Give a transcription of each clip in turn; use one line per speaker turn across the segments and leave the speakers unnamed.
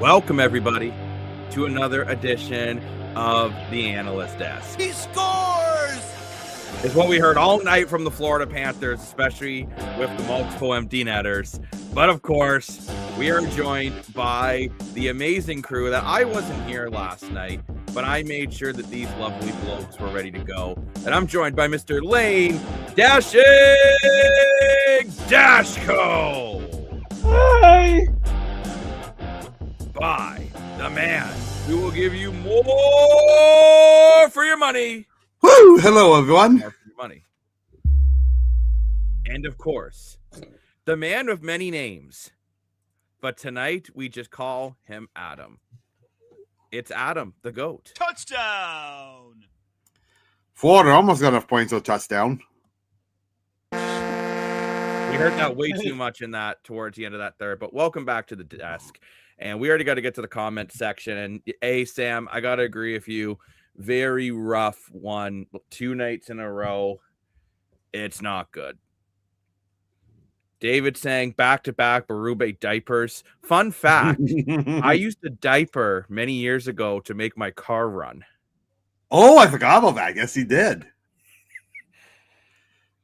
Welcome, everybody, to another edition of the Analyst Desk.
He scores!
It's what we heard all night from the Florida Panthers, especially with the multiple empty netters. But of course, we are joined by the amazing crew that I wasn't here last night, but I made sure that these lovely blokes were ready to go. And I'm joined by Mr. Lane Dashing Dashko.
Hi!
By the man who will give you more for your money.
Woo! Hello, everyone.
More for your money. And of course, the man with many names. But tonight, we just call him Adam. It's Adam, the GOAT.
Touchdown!
Florida almost got enough points to a touchdown.
We heard that way too much in that towards the end of that third. But welcome back to the desk. And we already got to get to the comment section. And Sam, I got to agree with you. Very rough one. 2 nights in a row. It's not good. David saying back-to-back Berube diapers. Fun fact, I used a diaper many years ago to make my car run.
Oh, I forgot about that. Yes, he did.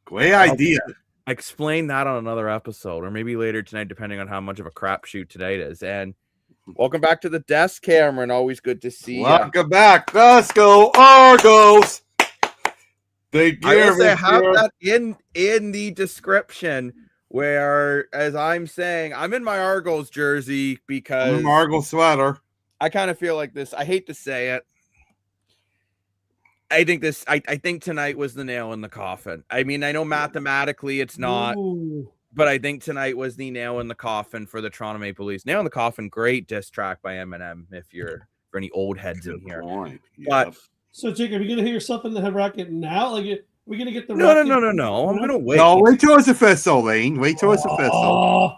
Great idea.
Explain that on another episode, or maybe later tonight, depending on how much of a crapshoot today it is. And welcome back to the desk, Cameron. Always good to see you.
Welcome back. Let's go, Argos. Big
I
year,
will say, have
year.
that in the description, where, as I'm saying, I'm in my Argos jersey because
Argos sweater.
I kind of feel like this. I hate to say it. I think tonight was the nail in the coffin. I mean, I know mathematically it's not, but I think tonight was the nail in the coffin for the Toronto Maple Leafs. Nail in the coffin, great diss track by Eminem, if you're for any old heads in here. But
so, Jake, are we going to hear something to have Rocket now? Like, are we going to get the
no. I'm going to wait.
No, wait till it's official, Lane. Wait till it's official.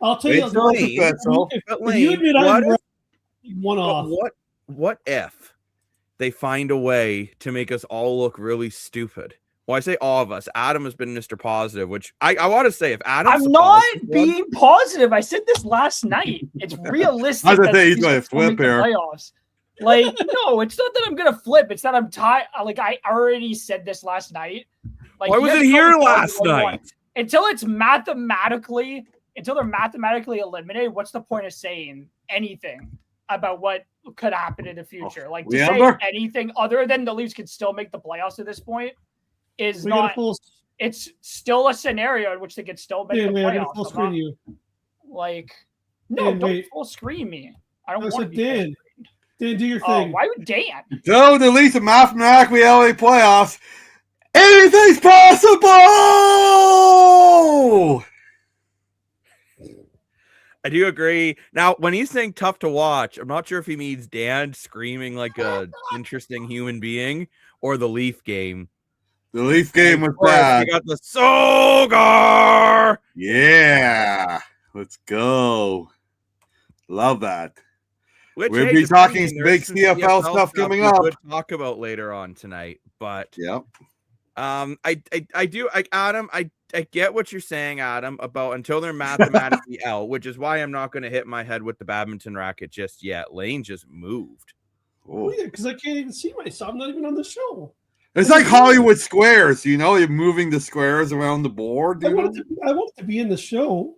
I'll tell you.
Wait till it's official.
But
You admit I'm one
But
off.
what if they find a way to make us all look really stupid? Well, I say all of us. Adam has been Mr. Positive, which I want to say, if Adam,
I'm not being positive. I said this last night. It's realistic.
I was gonna say
that
he's gonna flip here.
Playoffs. Like, no, it's not that I'm gonna flip. It's that I'm tired. Like, I already said this last night. Like,
why was it here last night?
Until they're mathematically eliminated, what's the point of saying anything about what could happen in the future? Like, to say anything other than the Leafs could still make the playoffs at this point is not. It's still a scenario in which they could still make the playoffs.
Full screen you.
Like, no,
Dan,
don't full screen me. I don't want to be
Dan. Dan, do your thing.
Why would Dan?
So the Leafs are mathematically LA playoffs. Anything's possible.
I do agree. Now, when he's saying tough to watch, I'm not sure if he means Dan screaming like a interesting human being or the Leaf game.
The Leaf game was bad.
We got the Sogar.
Yeah, let's go. Love that. We'll be talking big CFL stuff coming up.
We'll talk about later on tonight, but
yep.
Adam, I get what you're saying, Adam, about until they're mathematically out, which is why I'm not going to hit my head with the badminton racket just yet. Lane just moved.
Oh yeah, because I can't even see myself. I'm not even on the show.
It's like Hollywood squares, you're moving the squares around the board.
I want to be in the show.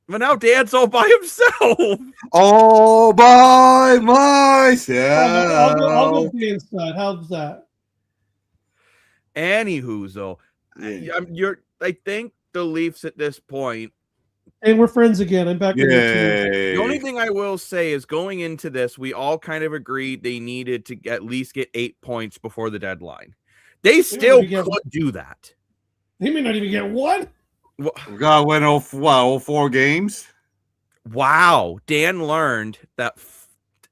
But now Dan's all by himself.
All by myself.
I'll go Dan's side. How's that?
Anywho, though, I think the Leafs at this point.
And we're friends again. I'm back.
The only thing I will say is going into this, we all kind of agreed they needed to at least get 8 points before the deadline. They still could do that.
They may not even get one.
We got to win all 4 games.
Wow. Dan learned that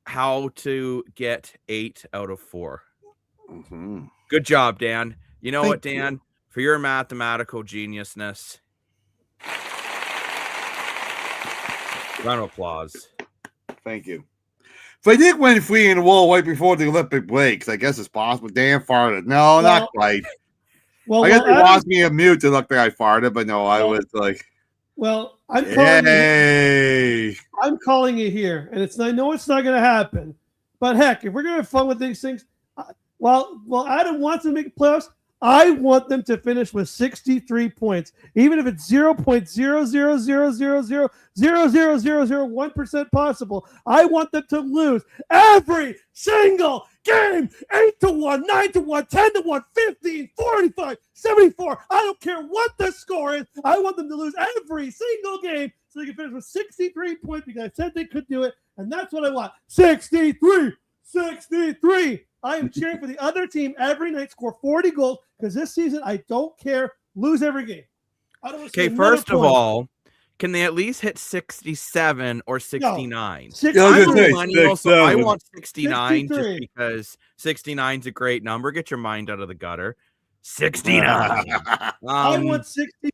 how to get 8 out of 4.
Mm-hmm.
Good job, Dan. You know what, Dan? For your mathematical geniusness. Round of applause.
Thank you. If I did win free in the wall right before the Olympic breaks, I guess it's possible. Dan farted. No, not quite. I guess they lost me a mute to look like I farted, but no, I was like.
Well, I'm calling
Yay!
I'm calling it here, and I know it's not going to happen. But heck, if we're going to have fun with these things, while Adam wants to make playoffs, I want them to finish with 63 points, even if it's 0.00000000001% possible. I want them to lose every single game, 8-1, 9-1, 10-1, 15, 45, 74. I don't care what the score is. I want them to lose every single game so they can finish with 63 points because I said they could do it, and that's what I want. 63. I am cheering for the other team every night, score 40 goals, because this season I don't care. Lose every game.
Okay, first of all, can they at least hit 67 or 69?
No,
I'm a millennial, so I want 69
63.
just because 69 is a great number. Get your mind out of the gutter. 69.
I want 63.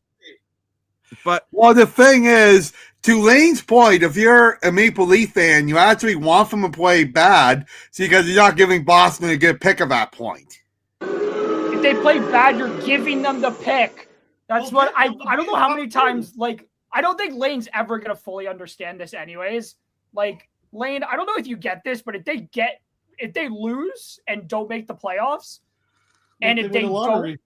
But
well, the thing is, to Lane's point, if you're a Maple Leaf fan, you actually want them to play bad, because you're not giving Boston a good pick at that point.
If they play bad, you're giving them the pick. That's what I don't know how many times, like, I don't think Lane's ever going to fully understand this anyways. Like, Lane, I don't know if you get this, but if they lose and don't make the playoffs, and if they don't,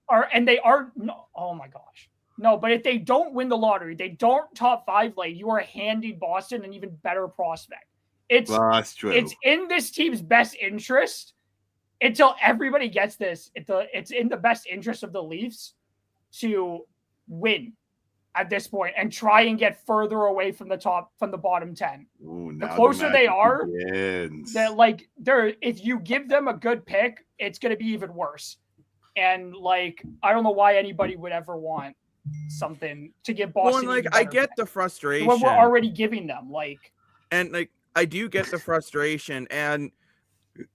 oh my gosh. No, but if they don't win the lottery, they don't top 5 lane, you are handing Boston an even better prospect.
That's true.
It's in this team's best interest until everybody gets this. It's in the best interest of the Leafs to win at this point and try and get further away from the bottom 10.
Ooh,
the closer they are, if you give them a good pick, it's going to be even worse. And like, I don't know why anybody would ever want something to give Boston.
Well, like, I get the frustration.
When we're already giving them, like,
and like, I do get the frustration. And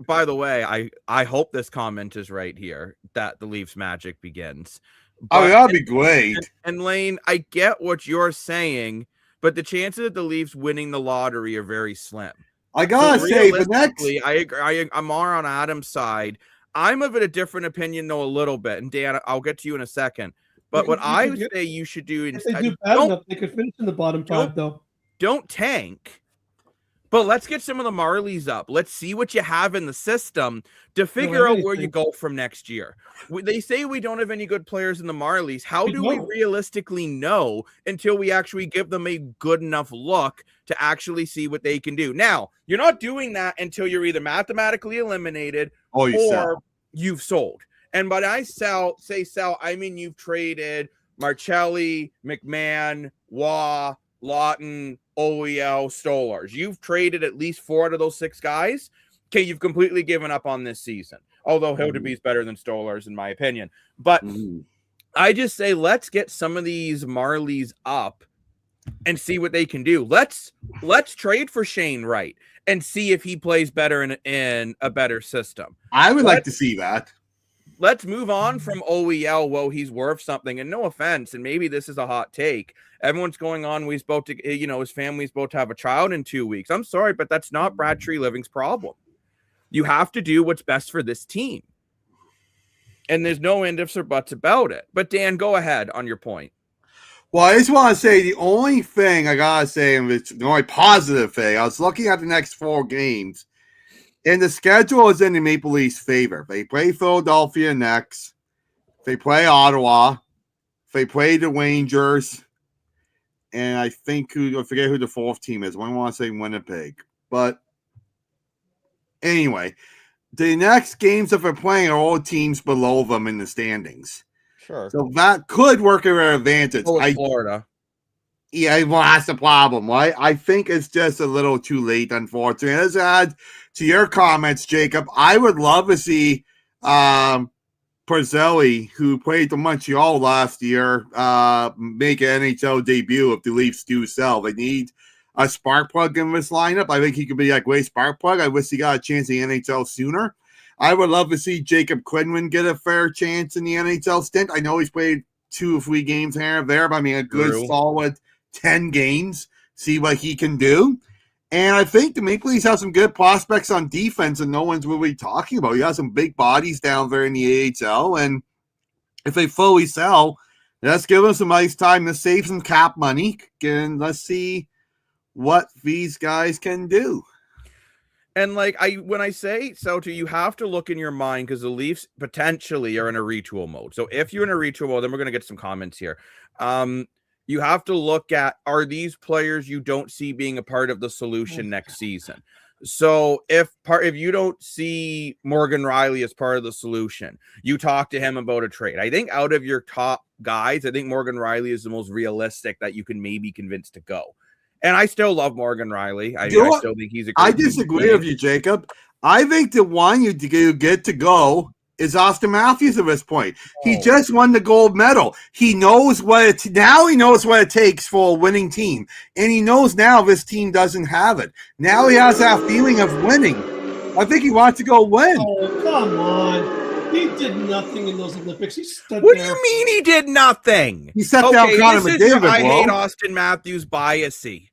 by the way, I hope this comment is right here that the Leafs magic begins.
But, that'd be great.
And Lane, I get what you're saying, but the chances of the Leafs winning the lottery are very slim.
I gotta say, the next,
I agree. I'm more on Adam's side. I'm of a different opinion, though, a little bit. And Dan, I'll get to you in a second. But what I would say you should do instead,
if they do bad enough, they could finish in the bottom 5, though.
Don't tank, but let's get some of the Marlies up. Let's see what you have in the system to figure out where you go from next year. They say we don't have any good players in the Marlies. How do we realistically know until we actually give them a good enough look to actually see what they can do? Now, you're not doing that until you're either mathematically eliminated or you've sold. And by I sell, I mean you've traded Marcelli, McMahon, Waugh, Lawton, OEL, Stolars. You've traded at least 4 out of those 6 guys. Okay, you've completely given up on this season. Although Hildeby is better than Stolars, in my opinion. But I just say let's get some of these Marlies up and see what they can do. Let's trade for Shane Wright and see if he plays better in a better system.
I would like to see that.
Let's move on from OEL. Well, he's worth something, and no offense, and maybe this is a hot take. Everyone's going on. He's about to, his family's about to have a child in 2 weeks. I'm sorry, but that's not Brad Treliving's problem. You have to do what's best for this team, and there's no ifs or buts about it. But Dan, go ahead on your point.
Well, I just want to say the only thing I gotta say, and it's the only positive thing. I was looking at the next 4 games. And the schedule is in the Maple Leafs' favor. They play Philadelphia next. They play Ottawa. They play the Rangers. And I forget who the 4th team is. I want to say Winnipeg. But anyway, the next games that they're playing are all teams below them in the standings.
Sure.
So that could work in their advantage.
Florida.
Yeah, well, that's the problem, right? I think it's just a little too late, unfortunately. As I add to your comments, Jacob, I would love to see Porzelli, who played for Montreal last year, make an NHL debut if the Leafs do sell. They need a spark plug in this lineup. I think he could be a great spark plug. I wish he got a chance in the NHL sooner. I would love to see Jacob Quinlan get a fair chance in the NHL stint. I know he's played 2 or 3 games here and there, but I mean, a good, solid 10 games, see what he can do. And I think the Maple Leafs have some good prospects on defense and no one's really talking about. You have some big bodies down there in the AHL, and if they fully sell, Let's give them some ice time to save some cap money, and let's see what these guys can do.
And when I say Soto, you have to look in your mind because the Leafs potentially are in a retool mode. So if you're in a retool mode, then we're going to get some comments here. You have to look at, are these players you don't see being a part of the solution next season? So if you don't see Morgan Riley as part of the solution, you talk to him about a trade. I think out of your top guys, I think Morgan Riley is the most realistic that you can maybe convince to go. And I still love Morgan Riley. I still think he's a great
I disagree with you, Jacob. I think the one you get to go is Austin Matthews at this point. He just won the gold medal. He knows now he knows what it takes for a winning team. And he knows now this team doesn't have it. Now he has that feeling of winning. I think he wants to go win.
Oh, come on. He did nothing in those Olympics. He stood
What
there.
do you mean he did nothing?
He set down Connor McDavid.
I hate Austin Matthews biasy.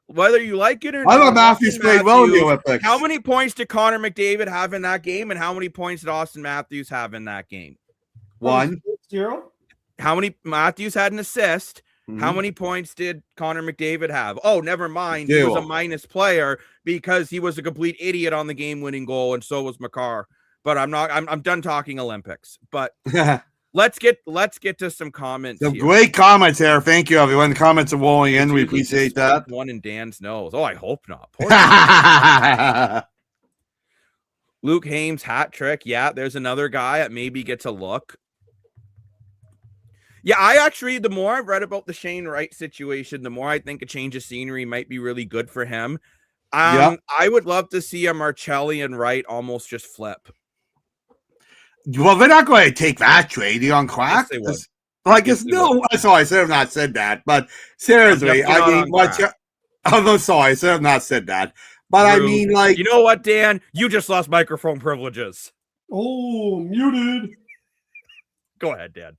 Whether you like it or not.
I thought Matthews played well in the Olympics.
How many points did Connor McDavid have in that game? And how many points did Austin Matthews have in that game?
1.
0.
How many? Matthews had an assist. Mm-hmm. How many points did Connor McDavid have? Oh, never mind. 0. He was a minus player because he was a complete idiot on the game-winning goal, and so was Makar. But I'm done talking Olympics. But let's get to some comments.
Some great comments there. Thank you, everyone. The comments are rolling in. We appreciate that.
One in Dan's nose. Oh, I hope not. Luke Hames hat trick. Yeah, there's another guy that maybe gets a look. Yeah, the more I've read about the Shane Wright situation, the more I think a change of scenery might be really good for him. I would love to see a Marcelli and Wright almost just flip.
Well, they're not going to take that trade. You on crack?
Yes,
well, I guess no. Sorry, I should have not said that. But seriously, I mean, I'm sorry, I should have not said that. But Rude. I mean, like,
you know what, Dan? You just lost microphone privileges.
Oh, muted.
Go ahead, Dan.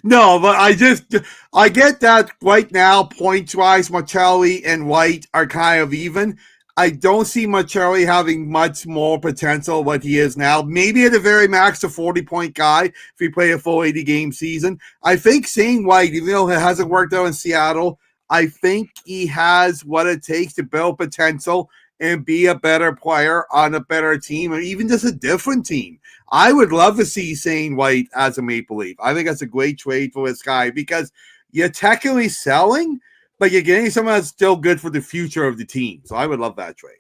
No, but I get that right now, points-wise, Marcelli and White are kind of even. I don't see Marcelli having much more potential what he is now. Maybe at the very max, a 40-point guy if he played a full 80-game season. I think Shane White, even though it hasn't worked out in Seattle, I think he has what it takes to build potential and be a better player on a better team, or even just a different team. I would love to see Shane White as a Maple Leaf. I think that's a great trade for this guy because you're technically selling, but you're getting someone that's still good for the future of the team. So I would love that trade.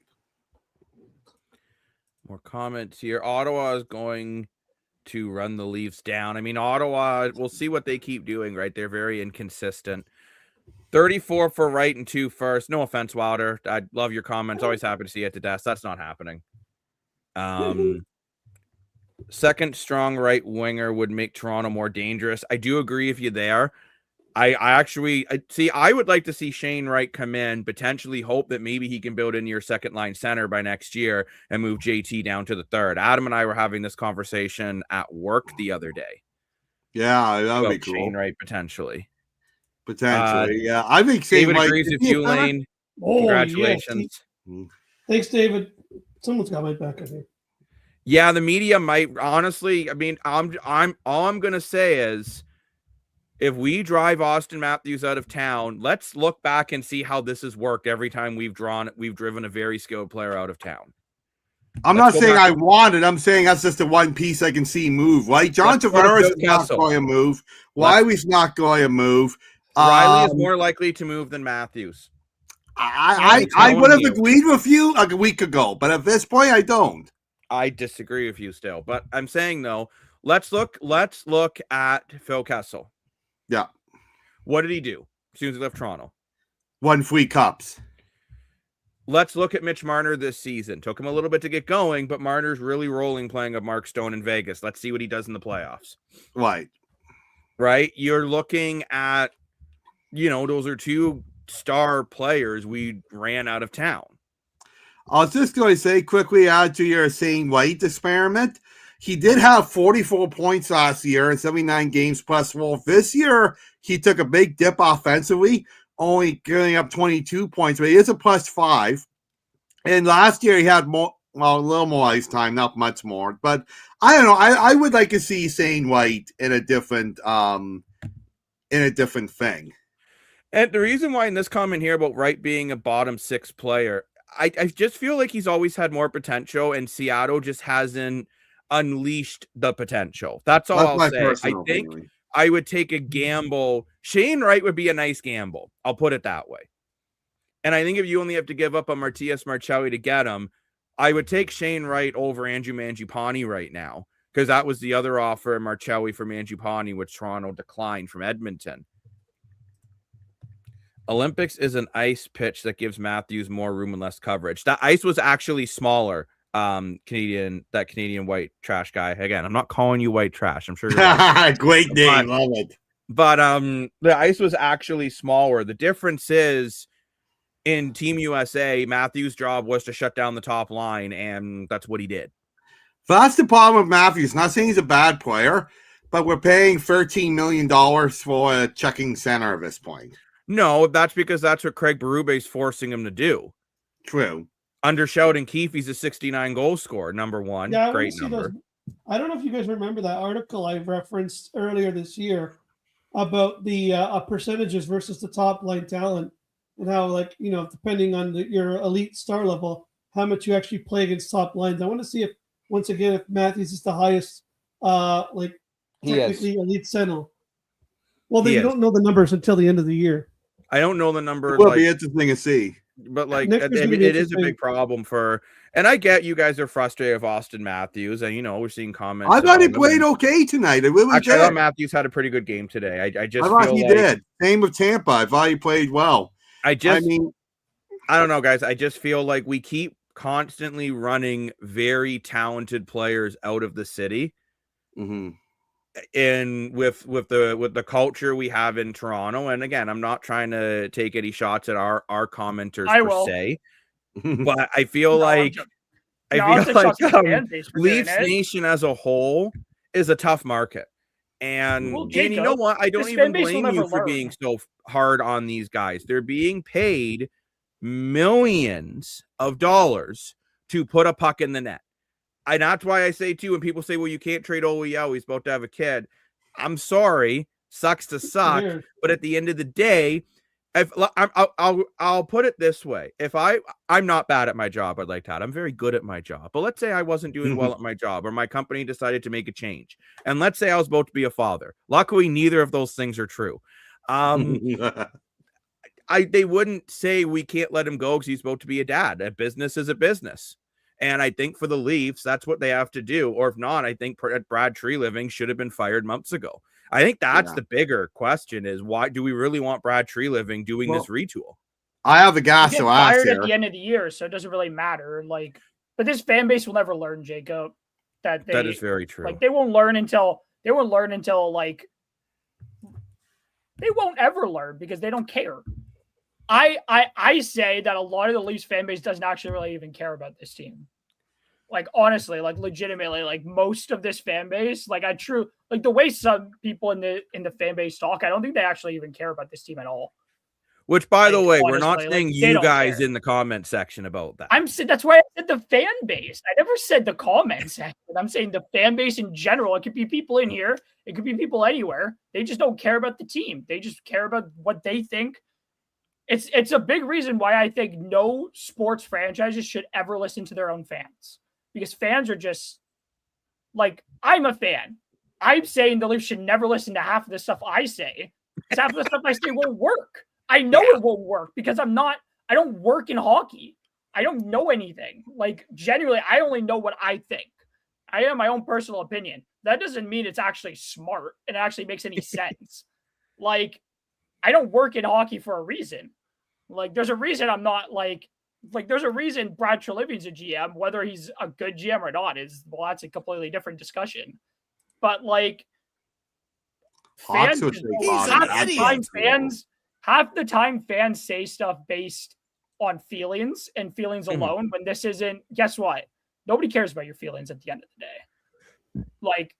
More comments here. Ottawa is going to run the Leafs down. I mean, Ottawa, we'll see what they keep doing, right? They're very inconsistent. 34 for Wright and 2 first. No offense, Wilder. I love your comments. Always happy to see you at the desk. That's not happening. Second strong right winger would make Toronto more dangerous. I do agree with you there. I would like to see Shane Wright come in, potentially hope that maybe he can build in your second line center by next year and move JT down to the third. Adam and I were having this conversation at work the other day.
Yeah, that would be cool.
Shane Wright potentially.
Yeah. I think
David agrees with you, Lane. Congratulations.
Yes. Thanks, David. Someone's got my back, I think.
Yeah, the media might honestly. I mean, I'm all I'm gonna say is, if we drive Austin Matthews out of town, let's look back and see how this has worked every time we've driven a very skilled player out of town.
I'm not saying I want it. I'm saying that's just the one piece I can see move. Right, John Tavares is not going to move. Wiley's not going to move.
Riley is more likely to move than Matthews.
I would have agreed with you like a week ago, but at this point, I don't.
I disagree with you still, but I'm saying though, let's look at Phil Kessel.
Yeah.
What did he do as soon as he left Toronto?
Won 3 cups.
Let's look at Mitch Marner this season. Took him a little bit to get going, but Marner's really rolling playing with Mark Stone in Vegas. Let's see what he does in the playoffs. Right? You're looking at, those are 2 star players we ran out of town.
I was just going to say quickly, add to your Shane White experiment. He did have 44 points last year in 79 games plus 12. This year, he took a big dip offensively, only getting up 22 points, but he is a plus 5. And last year, he had a little more ice time, not much more. But I don't know. I would like to see Shane White in a different in a different thing.
And the reason why in this comment here about Wright being a bottom 6 player, I just feel like he's always had more potential, and Seattle just hasn't unleashed the potential. That's all I'll say. I think I would take a gamble. Shane Wright would be a nice gamble. I'll put it that way. And I think if you only have to give up on Matias Marcelli to get him, I would take Shane Wright over Andrew Mangiapane right now, because that was the other offer, Marcelli for Mangiapane, which Toronto declined from Edmonton. Olympics is an ice pitch that gives Matthews more room and less coverage. That ice was actually smaller. Canadian white trash guy. Again, I'm not calling you white trash. I'm sure you're right.
Great name, love it.
But the ice was actually smaller. The difference is in Team USA, Matthews' job was to shut down the top line, and that's what he did.
So that's the problem with Matthews. Not saying he's a bad player, but we're paying $13 million for a checking center at this point.
No, that's because that's what Craig Berube is forcing him to do.
True.
Under Sheldon Keefe, he's a 69 goal scorer, number one.
Yeah,
great number.
I don't know if you guys remember that article I referenced earlier this year about the percentages versus the top line talent, and how, like, you know, depending on your elite star level, how much you actually play against top lines. I want to see if, once again, if Matthews is the highest, technically elite center. Well, then you don't know the numbers until the end of the year.
I don't know the number.
It will be interesting to see.
But like, it is a big problem for, and I get you guys are frustrated with Austin Matthews, and you know we're seeing comments.
I thought he played okay tonight. I really did.
I thought Matthews had a pretty good game today. I
thought he did. Same with Tampa. I thought he played well.
I don't know, guys. I just feel like we keep constantly running very talented players out of the city.
Mm-hmm.
And with the culture we have in Toronto, and again, I'm not trying to take any shots at our commenters per se, but I feel like Leafs Nation as a whole is a tough market, and Jacob, you know what? I don't even blame you for being so hard on these guys. They're being paid millions of dollars to put a puck in the net. And that's why I say, too, when people say, well, you can't trade Olio, he's about to have a kid. I'm sorry. Sucks to suck. But at the end of the day, I'll put it this way. If I'm not bad at my job, I'd like to add. I'm very good at my job. But let's say I wasn't doing well at my job, or my company decided to make a change. And let's say I was about to be a father. Luckily, neither of those things are true. They wouldn't say we can't let him go because he's about to be a dad. A business is a business. And I think for the Leafs, that's what they have to do. Or if not, I think Brad Treliving should have been fired months ago. I think that's the bigger question is, why do we really want Brad Treliving doing this retool? I have the gas to ask
fired at the end of the year, so it doesn't really matter. Like, but this fan base will never learn, Jacob, that is very true. Like, they won't learn until like they won't ever learn because they don't care. I say that a lot of the Leafs fan base doesn't actually really even care about this team. Like, honestly, like, legitimately, like, most of this fan base, like, like, the way some people in the fan base talk, I don't think they actually even care about this team at all.
Which, by the way, honestly, we're not saying you guys in the comment section about that.
That's why I said the fan base. I never said the comment section. I'm saying the fan base in general. It could be people in here. It could be people anywhere. They just don't care about the team. They just care about what they think. It's a big reason why I think no sports franchises should ever listen to their own fans. Because fans are just, like, I'm a fan. I'm saying the Leafs should never listen to half of the stuff I say. Because half of the stuff I say won't work. I know it won't work because I don't work in hockey. I don't know anything. Like, genuinely, I only know what I think. I have my own personal opinion. That doesn't mean it's actually smart and it actually makes any sense. Like, I don't work in hockey for a reason. Like, there's a reason I'm not like there's a reason Brad Treliving's a GM. Whether he's a good GM or not that's a completely different discussion. But, like, fans, half the time fans say stuff based on feelings and feelings alone. When this isn't, guess what? Nobody cares about your feelings at the end of the day. Like,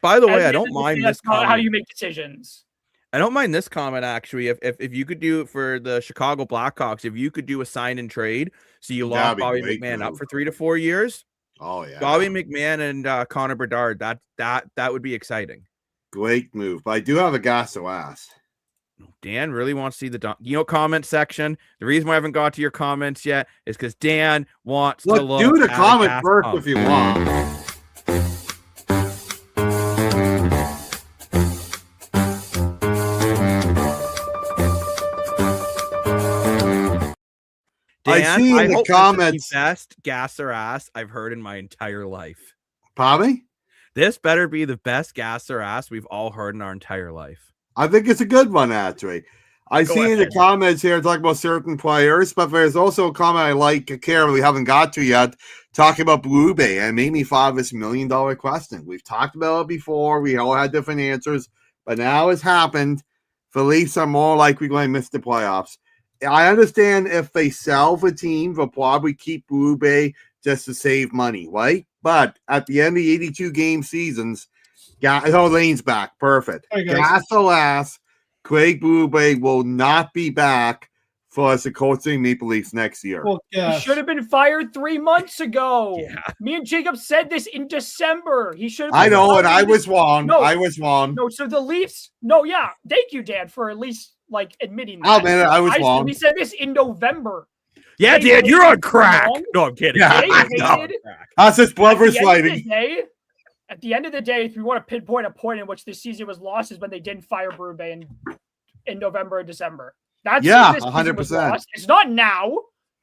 by the way, I don't mind this comment.
How you make decisions.
I don't mind this comment, actually. If you could do it for the Chicago Blackhawks, if you could do a sign and trade, so you lock Bobby McMahon up for 3 to 4 years.
Oh yeah,
Bobby McMahon and Connor Bedard. That would be exciting.
great move, but I do have a Gasso ass.
Dan really wants to see the comment section. The reason why I haven't got to your comments yet is because Dan wants to look.
Do the
at
comment
gas
first
pump.
if you want.
Dan,
see in the
hope
comments-
this is the best gasser ass I've heard in my entire life.
Probably.
This better be the best gasser ass we've all heard in our entire life.
I think it's a good one, actually. I
Go
see in the
ahead.
comments here talking about certain players, but there's also a comment I like, Karen, we haven't got to yet, talking about Berube, and it made me thought of this $1 million question. We've talked about it before. We all had different answers, but now it's happened. The Leafs are more likely going to miss the playoffs. I understand if they sell the team, they'll probably keep Berube just to save money, right? But at the end of the 82-game seasons, Lane's back. Perfect.
Hey, guys.
Gasso ass, Craig Berube will not be back for us to coaching Maple Leafs next year.
Well,
He
yeah.
should have been fired 3 months ago.
Yeah.
Me and Jacob said this in December. He should have.
I
been
know, and I
fired.
was wrong.
No.
I was wrong.
No, so the Leafs. No, yeah. Thank you, Dan, for at least admitting
Oh,
that.
man, I was wrong.
We said this in November.
Yeah,
They
Dan, you're on
waited
crack.
long.
No, I'm kidding.
Yeah,
They
I know.
waited.
That's his brother
At the end of the
sliding.
day, At the end of the day, if we want to pinpoint a point in which this season was lost, is when they didn't fire Berube in November and December. That's
Yeah,
when this season was
100%.
lost. It's not now.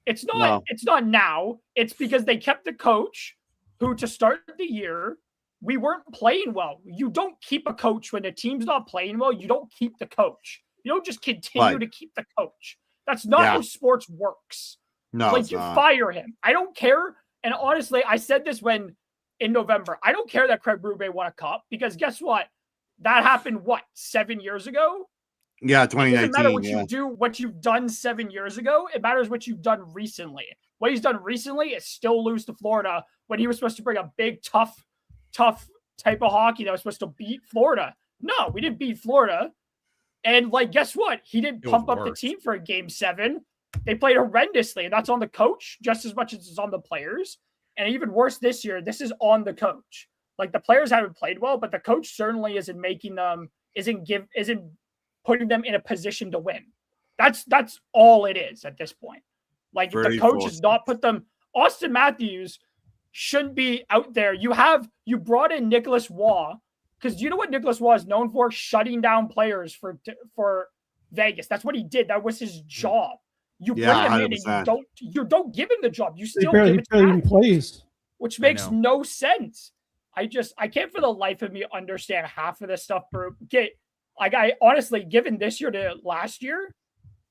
It's not.
No.
It's not now. It's because they kept the coach who, to start the year, we weren't playing well. You don't keep a coach when the team's not playing well. You don't keep the coach. You don't just continue
Right.
to keep the coach. That's not
Yeah.
how sports works.
No, it's
You
not.
fire him. I don't care. And honestly, I said this in November. I don't care that Craig Berube won a cup because guess what? That happened 7 years ago?
Yeah,
It doesn't matter
2019.
what
Yeah.
you do, what you've done 7 years ago. It matters what you've done recently. What he's done recently is still lose to Florida when he was supposed to bring a big, tough type of hockey that was supposed to beat Florida. No, we didn't beat Florida. And guess what? He didn't
It was
pump up the
worse.
team for a game 7. They played horrendously, and that's on the coach just as much as it's on the players. And even worse this year, this is on the coach. The players haven't played well, but the coach certainly isn't making them, isn't putting them in a position to win. That's all it is at this point.
Very
the coach
forced.
has not put them. Austin Matthews shouldn't be out there. You brought in Nicholas Waugh because you know what Nicholas Waugh is known for? Shutting down players for Vegas. That's what he did. That was his job. You bring
Yeah,
him in and
100%.
you don't give him the job. You
He
still
barely,
give
he
it to
barely even
Matthews,
plays.
which makes
know.
no sense. I can't for the life of me understand half of this stuff. I honestly, given this year to last year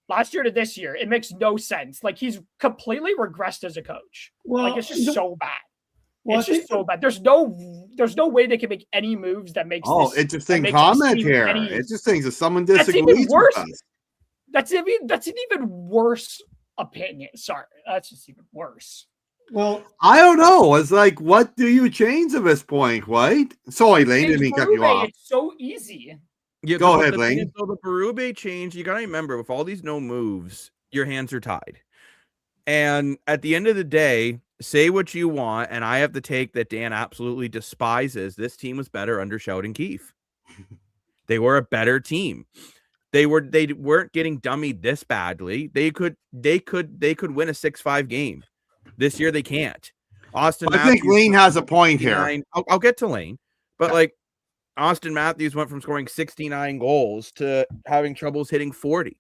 to this year, it makes no sense. He's completely regressed as a coach.
Well,
It's just so bad.
well,
It's
I
just
think-
so bad. There's no way they can make any moves that makes this.
Interesting
that makes
comment
this
here.
any-
Interesting. If someone
That's even
disagrees
worse.
with us.
That's an even worse opinion. Sorry, that's just even worse.
well,
I don't know. It's what do you change at this point, right? Sorry, Lane, didn't mean to cut you
Berube,
off.
It's so easy.
Yeah,
Go
but
ahead,
the thing
Lane.
is, though, the Berube change, you got to remember, with all these no moves, your hands are tied. And at the end of the day, say what you want, and I have the take that Dan absolutely despises. This team was better under Sheldon Keefe. They were a better team. They weren't getting dummied this badly. They could win a 6-5 game. This year they can't. Austin
I think
Matthews
Lane has a point here.
69 I'll get to Lane, but Austin Matthews went from scoring 69 goals to having troubles hitting 40.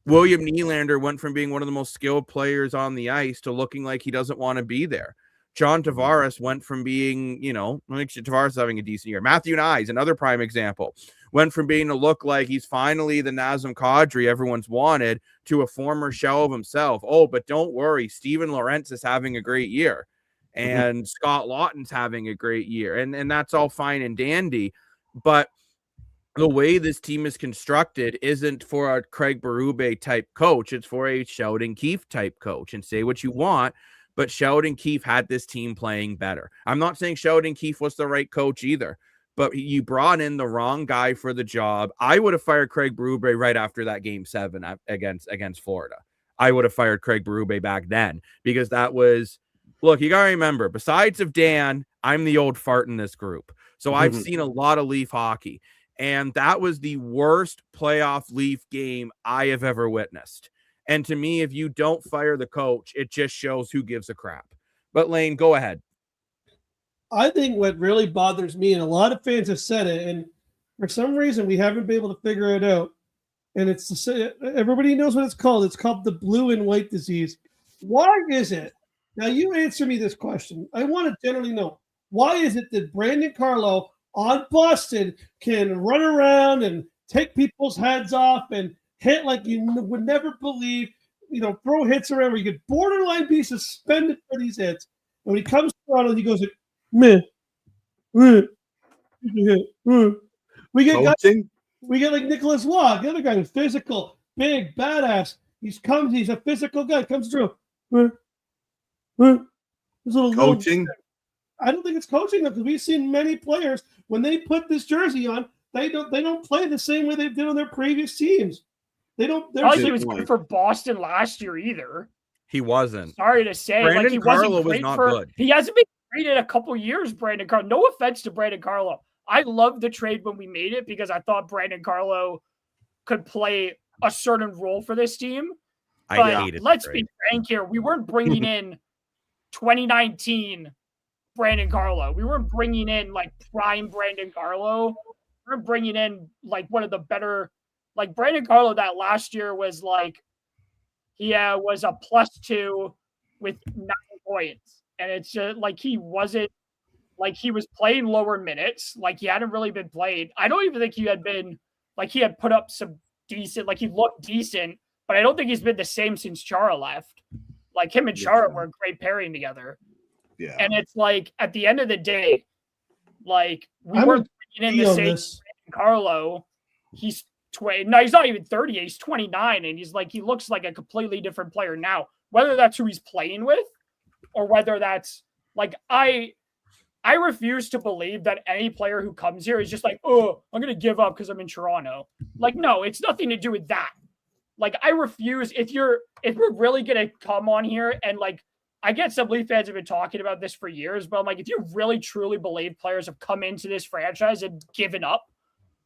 William Nylander went from being one of the most skilled players on the ice to looking like he doesn't want to be there. John Tavares went from being, I think Tavares is having a decent year. Matthew Nyes, another prime example, went from being to look like he's finally the Nazem Kadri everyone's wanted to a former shell of himself. Oh, but don't worry, Steven Lorentz is having a great year. And Scott Lawton's having a great year. And that's all fine and dandy. But the way this team is constructed isn't for a Craig Berube type coach. It's for a Sheldon Keefe type coach. And say what you want, but Sheldon Keefe had this team playing better. I'm not saying Sheldon Keefe was the right coach either, but you brought in the wrong guy for the job. I would have fired Craig Berube right after that game 7 against Florida. I would have fired Craig Berube back then because that was, look, you got to remember, besides of Dan, I'm the old fart in this group. So I've seen a lot of Leaf hockey. And that was the worst playoff Leaf game I have ever witnessed. And to me, if you don't fire the coach, it just shows who gives a crap. But Lane, go ahead.
I think what really bothers me, and a lot of fans have said it, and for some reason we haven't been able to figure it out, and it's everybody knows what it's called. It's called the blue and white disease. Why is it? Now you answer me this question. I want to generally know, why is it that Brandon Carlo on Boston can run around and take people's heads off and hit like you would never believe, throw hits around where you could borderline be suspended for these hits. And when he comes to Toronto, he goes like, meh. We get
Coaching?
We get like Nicholas Waugh, the other guy who's physical, big, badass. He's a physical guy, comes through.
Coaching?
I don't think it's coaching though, because we've seen many players when they put this jersey on, they don't play the same way they did on their previous teams. They don't.
He was good for Boston last year either.
He wasn't.
Sorry to say,
Brandon
he
Carlo
wasn't
was not
for,
good.
He hasn't been great in a couple years. Brandon Carlo. No offense to Brandon Carlo. I loved the trade when we made it because I thought Brandon Carlo could play a certain role for this team. But let's be frank here. We weren't bringing in 2019 Brandon Carlo. We weren't bringing in like prime Brandon Carlo. We were bringing in like one of the better, like Brandon Carlo that last year was like, he was a +2 with 9 points. And it's just like he wasn't, like he was playing lower minutes. Like he hadn't really been played. I don't even think he had been, like he had put up some decent, like he looked decent, but I don't think he's been the same since Chara left. Like him and Chara were a great pairing together. Yeah. And it's like at the end of the day, like we weren't bringing in the same Carlo. He's he's not even 30, he's 29, and he looks like a completely different player now. Whether that's who he's playing with, or whether that's like I refuse to believe that any player who comes here is just like, oh, I'm gonna give up because I'm in Toronto. Like, no, it's nothing to do with that. Like, I refuse. If we're really gonna come on here and like, I get some Leaf fans have been talking about this for years, but I'm like, if you really truly believe players have come into this franchise and given up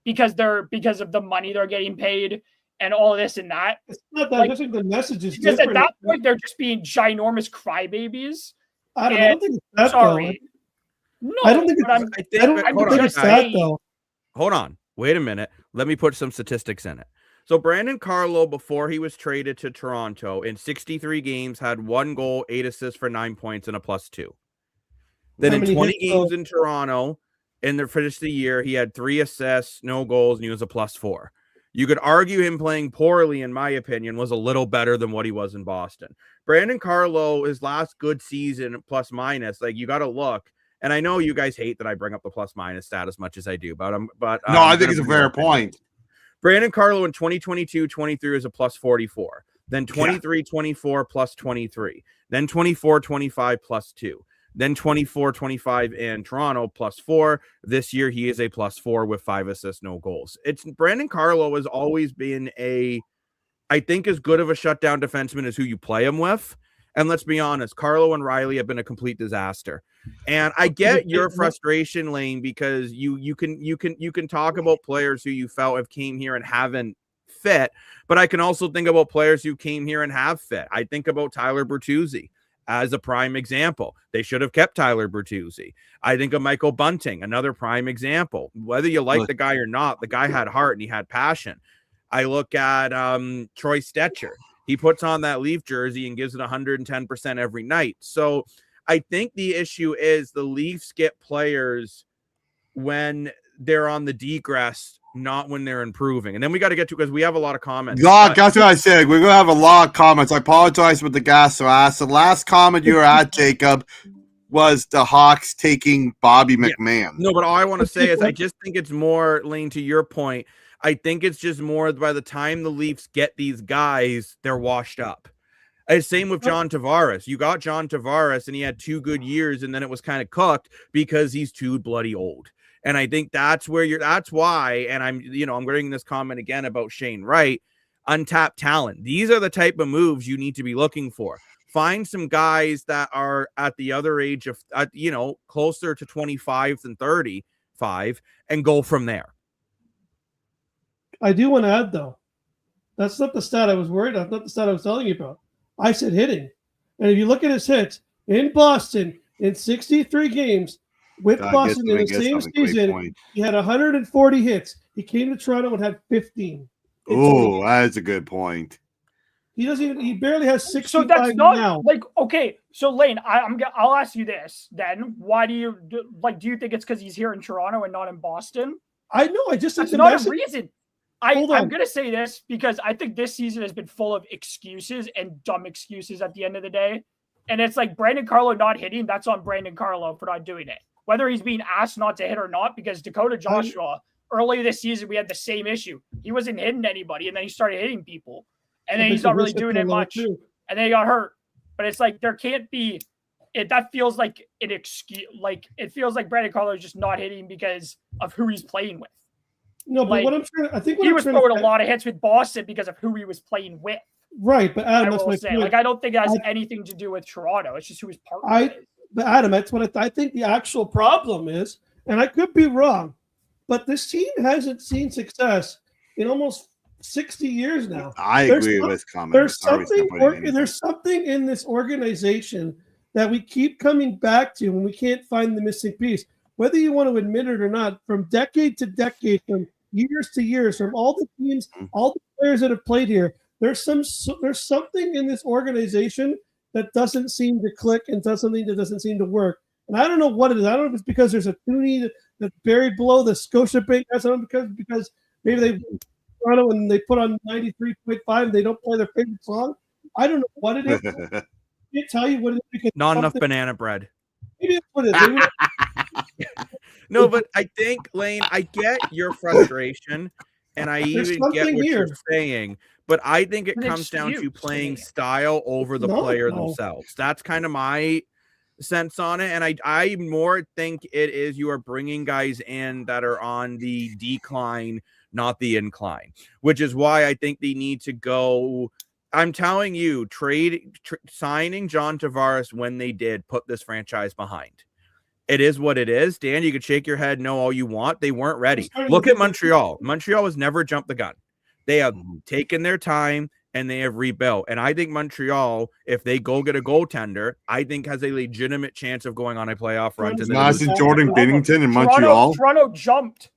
because of the money they're getting paid and all this and that,
it's not that.
Like,
I think the message is
because
different.
At that point they're just being ginormous crybabies.
I don't think it's that.
Sorry.
Though.
No,
I don't think it's that though.
Hold on. Wait a minute. Let me put some statistics in it. So Brandon Carlo, before he was traded to Toronto, in 63 games, had 1 goal, 8 assists for 9 points, and a +2. Then in 20 games in Toronto, in the finish of the year, he had 3 assists, no goals, and he was a +4. You could argue him playing poorly, in my opinion, was a little better than what he was in Boston. Brandon Carlo, his last good season, plus minus, like you got to look. And I know you guys hate that I bring up the plus-minus stat as much as I do, but no,
I think it's a fair point.
Brandon Carlo in 2022-23 is a +44. Then 23-24 +23. Then 24-25 +2. Then 24-25 in Toronto +4. This year he is a +4 with 5 assists, no goals. It's Brandon Carlo has always been I think as good of a shutdown defenseman as who you play him with. And let's be honest, Carlo and Riley have been a complete disaster. And I get your frustration, Lane, because you can talk about players who you felt have came here and haven't fit, but I can also think about players who came here and have fit. I think about Tyler Bertuzzi as a prime example. They should have kept Tyler Bertuzzi. I think of Michael Bunting, another prime example. Whether you like the guy or not, the guy had heart and he had passion. I look at Troy Stetcher. He puts on that Leaf jersey and gives it 110% every night. So I think the issue is the Leafs get players when they're on the degress, not when they're improving. And then we got to get to, because we have a lot of comments.
That's what I said. We're going to have a lot of comments. I apologize with the gas ass. The last comment you were at, Jacob, was the Hawks taking Bobby McMahon.
No, but all I want to say is I just think it's more, Lane, to your point, I think it's just more by the time the Leafs get these guys, they're washed up. Same with John Tavares. You got John Tavares and he had 2 good years and then it was kind of cooked because he's too bloody old. And I think that's why, and I'm getting this comment again about Shane Wright, untapped talent. These are the type of moves you need to be looking for. Find some guys that are at the other age of, closer to 25 than 35 and go from there.
I do want to add, though, that's not the stat I was worried about. Not the stat I was telling you about. I said hitting. And if you look at his hits in Boston in 63 games with Boston in the same season, he had 140 hits. He came to Toronto and had 15.
Oh, that's a good point.
He doesn't even. He barely has 65
So that's not
now.
like okay. So Lane, I'll ask you this then. Why do you do you think it's because he's here in Toronto and not in Boston?
I know. I just
that's not a reason. I'm gonna say this because I think this season has been full of excuses and dumb excuses at the end of the day. And it's like Brandon Carlo not hitting. That's on Brandon Carlo for not doing it. Whether he's being asked not to hit or not, because Dakota Joshua early this season we had the same issue. He wasn't hitting anybody, and then he started hitting people. And then he's not really doing it much. And then he got hurt. But it's like there can't be it. That feels like an excuse. Like it feels like Brandon Carlo is just not hitting because of who he's playing with.
No, but what I'm trying, I think what
he was throwing a lot of hits with Boston because of who he was playing with.
Right, but Adam, that's my point.
Like I don't think it has anything to do with Toronto. It's just who his partner is.
But Adam, that's what I think the actual problem is, and I could be wrong, but this team hasn't seen success in almost 60 years now.
I agree with his comment.
There's something in this organization that we keep coming back to when we can't find the missing piece. Whether you want to admit it or not, from decade to decade, from years to years, from all the teams, all the players that have played here, there's something in this organization that doesn't seem to click and does something that doesn't seem to work. And I don't know what it is. I don't know if it's because there's a toonie that's buried below the Scotiabank. I don't know because maybe they Toronto and they put on 93.5 and they don't play their favorite song. I don't know what it is. I can't tell you what it is because
not enough banana bread.
Maybe that's what it is.
No, but I think, Lane, I get your frustration, and I even get what you're saying. But I think it comes down to playing style over the player themselves. That's kind of my sense on it. And I more think it is you are bringing guys in that are on the decline, not the incline, which is why I think they need to go. I'm telling you, signing John Tavares when they did put this franchise behind. It is what it is. Dan, you could shake your head no all you want. They weren't ready. Look at Montreal. Montreal has never jumped the gun. They have taken their time and they have rebuilt. And I think Montreal, if they go get a goaltender, I think has a legitimate chance of going on a playoff run.
Jordan Binnington in Montreal.
Toronto jumped.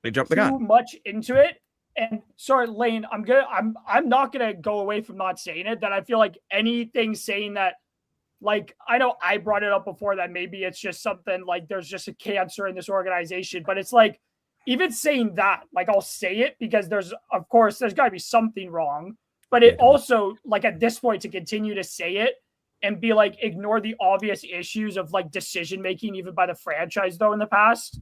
They jumped the gun
too much into it. And sorry, Lane, I'm not gonna go away from not saying it. That I feel like anything saying that, like I know I brought it up before that maybe it's just something like there's just a cancer in this organization, but it's like even saying that, like I'll say it because there's got to be something wrong, but it also like at this point to continue to say it and be like ignore the obvious issues of like decision making even by the franchise though in the past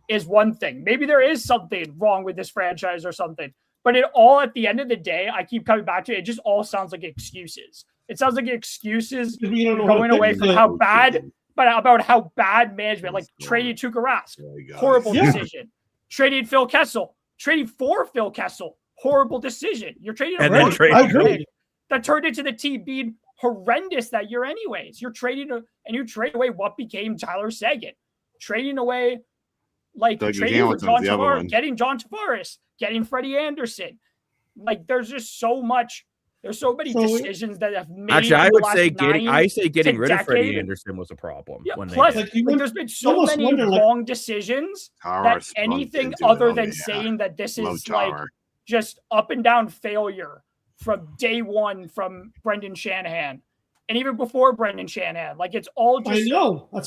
is one thing. Maybe there is something wrong with this franchise or something, but it all at the end of the day, I keep coming back to it. It just all sounds like excuses. It sounds like excuses going away from how bad, but about how bad management, like trading Tuukka Rask, horrible decision. Trading Phil Kessel, trading for Phil Kessel, horrible decision. You're trading that turned into the team being horrendous that year anyways. You're trading and you trade away what became Tyler Seguin, trading away trading for John Tavares, getting John Tavares, getting Freddie Anderson. Like there's just so much. There's so many decisions that have made.
Actually, I would say getting rid of Freddie Anderson was a problem.
Yeah, plus, there's been so many wrong decisions that anything other than saying that this is like just up and down failure from day one from Brendan Shanahan. And even before Brendan Shanahan, like it's all just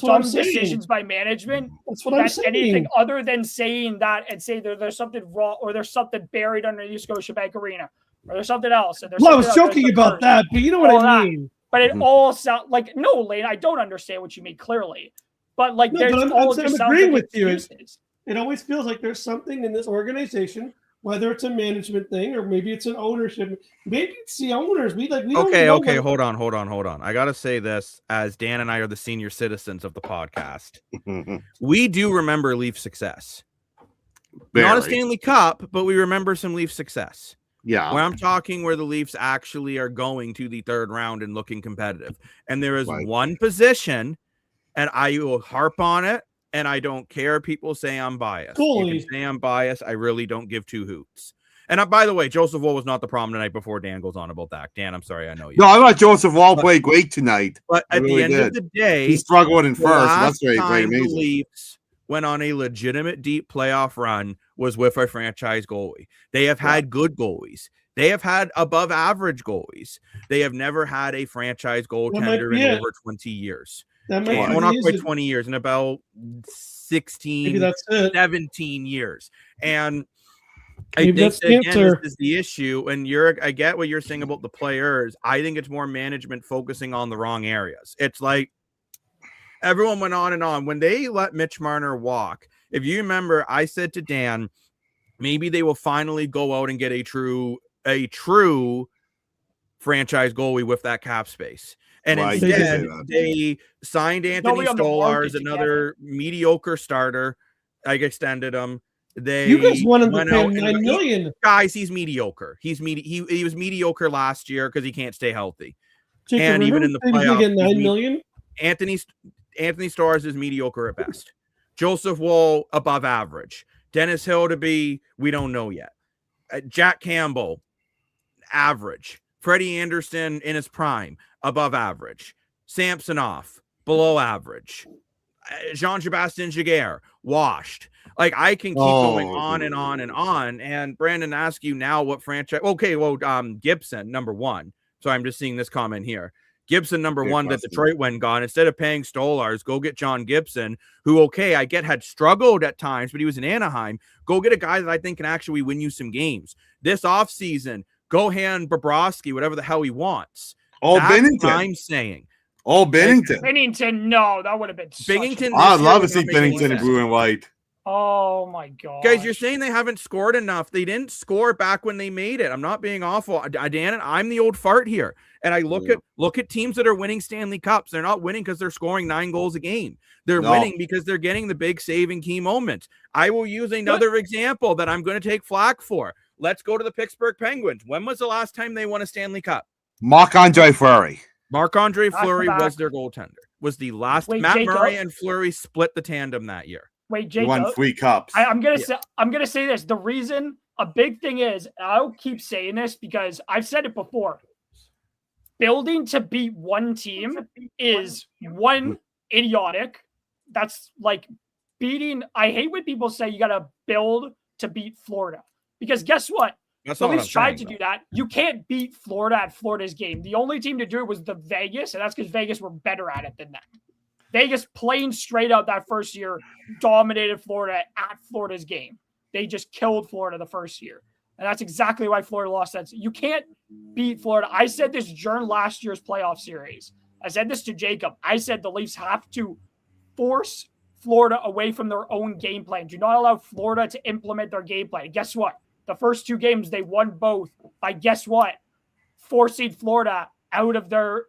dumb decisions by management.
That's what I'm saying.
Anything other than saying that and say there's something wrong or there's something buried underneath Scotiabank Arena. Or there's something else.
I was joking about that, but you know what I mean.
But it all sounds like no, Lane. I don't understand what you mean clearly. But like,
I'm agreeing with you. It always feels like there's something in this organization, whether it's a management thing or maybe it's an ownership. Maybe it's the owners.
Okay. Hold on. I gotta say this as Dan and I are the senior citizens of the podcast. We do remember Leaf success. Not a Stanley Cup, but we remember some Leaf success.
Yeah.
When I'm talking where the Leafs actually are going to the third round and looking competitive. And there is one position, and I will harp on it and I don't care if people say I'm biased. You
Goalie.
can say I'm biased. I really don't give two hoots. And by the way, Joseph Woll was not the problem tonight before Dan goes on about that. Dan, I'm sorry, I know you.
No, I thought Joseph Wall played great tonight.
But at the end of the day,
he struggled in
the
first.
last
That's very
time the
amazing.
Leafs went on a legitimate deep playoff run was with a franchise goalie. They have had good goalies. They have had above average goalies. They have never had a franchise goaltender in over 20 years.
That might
Well, not quite 20 years, in about 16,
maybe that's it.
17 years. And I
Maybe
think
that's the
again,
answer.
this is the issue. And I get what you're saying about the players. I think it's more management focusing on the wrong areas. It's like everyone went on and on. When they let Mitch Marner walk, if you remember, I said to Dan, maybe they will finally go out and get a true franchise goalie with that cap space. And instead, they signed Anthony Stolarz, another mediocre starter. I extended him.
You guys wanted to pay him $9 million.
Guys, he's mediocre. He was mediocre last year because he can't stay healthy.
Jacob,
and even in the playoffs,
get $9 million.
Anthony Stolarz is mediocre at best. Joseph Woll above average. Dennis Hildeby, we don't know yet. Jack Campbell, average. Freddie Anderson in his prime, above average. Samsonov, below average. Jean-Sebastien Giguère, washed. Like, I can keep going on and on and on. And Brandon asks you now what franchise. Okay, well, Gibson, number one. So I'm just seeing this comment here. Gibson, number one, that Detroit went gone. Instead of paying Stolarz, go get John Gibson, who, okay, I get had struggled at times, but he was in Anaheim. Go get a guy that I think can actually win you some games. This offseason, go hand Bobrovsky, whatever the hell he wants. That's
Binnington.
what I'm saying.
Binnington.
Binnington, no, that would have been
Binnington.
I'd love to see Binnington in blue and white.
Oh my god,
guys, you're saying they haven't scored enough. They didn't score back when they made it. I'm not being awful, Dan. I'm the old fart here, and I look at teams that are winning Stanley Cups. They're not winning because they're scoring 9 goals a game. They're winning because they're getting the big saving key moments. I will use another example that I'm going to take flack for. Let's go to the Pittsburgh Penguins. When was the last time they won a Stanley Cup?
Marc-Andre Fleury.
Marc-Andre Fleury was their goaltender. Was the last. Matt Murray and Fleury split the tandem that year.
Wait, Jacob,
won 3 cups.
I'm gonna say this. The reason, a big thing is, I'll keep saying this because I've said it before. Building to beat one team is one idiotic. That's like beating. I hate when people say you gotta build to beat Florida, because guess what? The Leafs tried to do that. You can't beat Florida at Florida's game. The only team to do it was the Vegas, and that's because Vegas were better at it than them. Vegas, playing straight out that first year, dominated Florida at Florida's game. They just killed Florida the first year. And that's exactly why Florida lost that. You can't beat Florida. I said this during last year's playoff series. I said this to Jacob. I said the Leafs have to force Florida away from their own game plan. Do not allow Florida to implement their game plan. Guess what? The first 2 games, they won both by, guess what? Forcing Florida out of their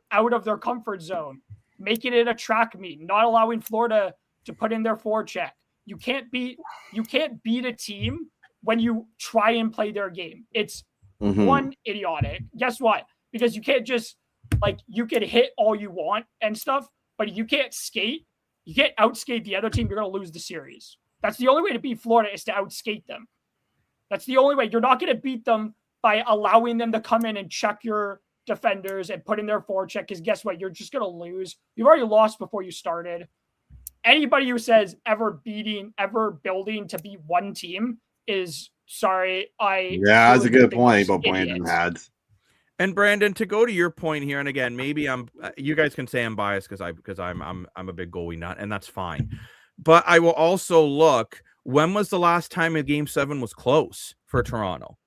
comfort zone. Making it a track meet, not allowing Florida to put in their forecheck. You can't beat a team when you try and play their game. It's one idiotic. Guess what? Because you can't just you can hit all you want and stuff, but you can't skate. You can't outskate the other team. You're gonna lose the series. That's the only way to beat Florida, is to outskate them. That's the only way. You're not gonna beat them by allowing them to come in and check your defenders and put in their forecheck, because guess what? You're just going to lose. You've already lost before you started. Anybody who says ever building to beat one team is sorry.
That's a good point about Brandon had.
And Brandon, to go to your point here, and again, maybe you guys can say I'm biased because I'm a big goalie nut, and that's fine. But I will also look, when was the last time a game 7 was close for Toronto?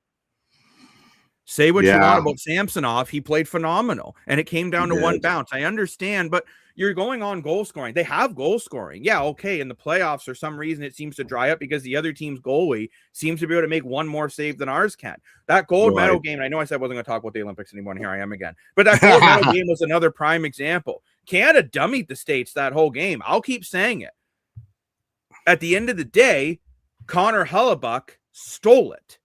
Say what you want about Samsonov. He played phenomenal, and it came down to one bounce. I understand, but you're going on goal scoring. They have goal scoring. Yeah, okay. In the playoffs, for some reason, it seems to dry up because the other team's goalie seems to be able to make one more save than ours can. That gold medal game, I know I said I wasn't going to talk about the Olympics anymore, and here I am again. But that gold medal game was another prime example. Canada dummied the States that whole game. I'll keep saying it. At the end of the day, Connor Hellebuck stole it.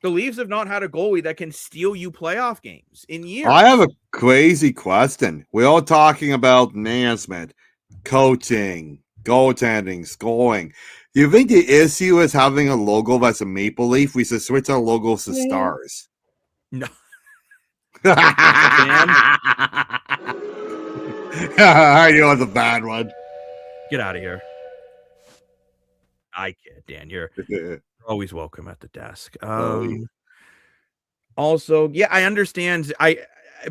The Leafs have not had a goalie that can steal you playoff games in years.
I have a crazy question. We're all talking about management, coaching, goaltending, scoring. Do you think the issue is having a logo that's a maple leaf? We should switch our logos to stars.
No.
I knew it was a bad one.
Get out of here. I kid, Dan. You're always welcome at the desk. Also, yeah, I understand.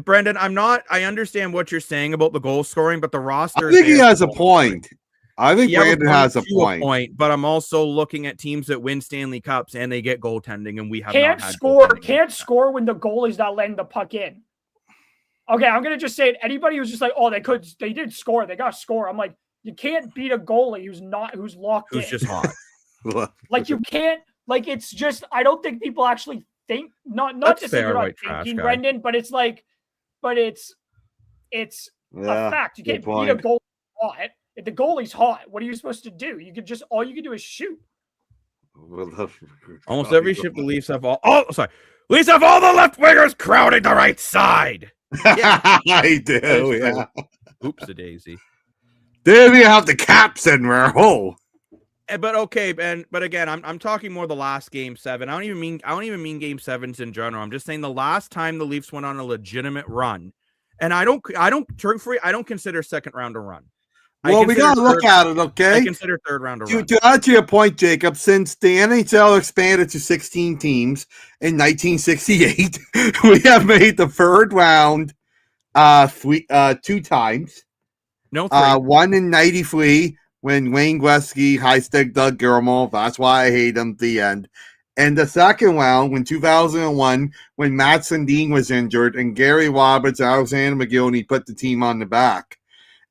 Brendan, I understand what you're saying about the goal scoring, but the roster.
I think he has a point. I think Brandon has a point.
But I'm also looking at teams that win Stanley Cups and they get goaltending, and we have
can't score when the goalie's not letting the puck in. Okay, I'm gonna just say it. Anybody who's just like, oh, they did score, they got to score. I'm like, you can't beat a goalie who's locked in.
Who's just hot.
Like you can't. Like it's just. I don't think people actually think. Not just that you're not thinking, Brendan, but it's like, it's a fact. You can't beat a goalie hot. If the goalie's hot, what are you supposed to do? All you can do is shoot.
Almost every shift the Leafs have Leafs have all the left wingers crowding the right side.
Yeah, I do. Yeah.
Oops, a daisy.
There you have the Caps in there. Oh.
But okay, but again, I'm talking more the last Game 7. I don't even mean Game 7s in general. I'm just saying the last time the Leafs went on a legitimate run, and I don't consider second round a run.
Well, we gotta look at it, okay?
I consider third round a run.
To add to your point, Jacob, since the NHL expanded to 16 teams in 1968, we have made the third round 2 times.
No, 3.
One in 93 when Wayne Gretzky high-stick Doug Gilmour. That's why I hate him at the end. And the second round, when 2001, when Matt Sundin was injured and Gary Roberts and Alexander McGillney put the team on the back.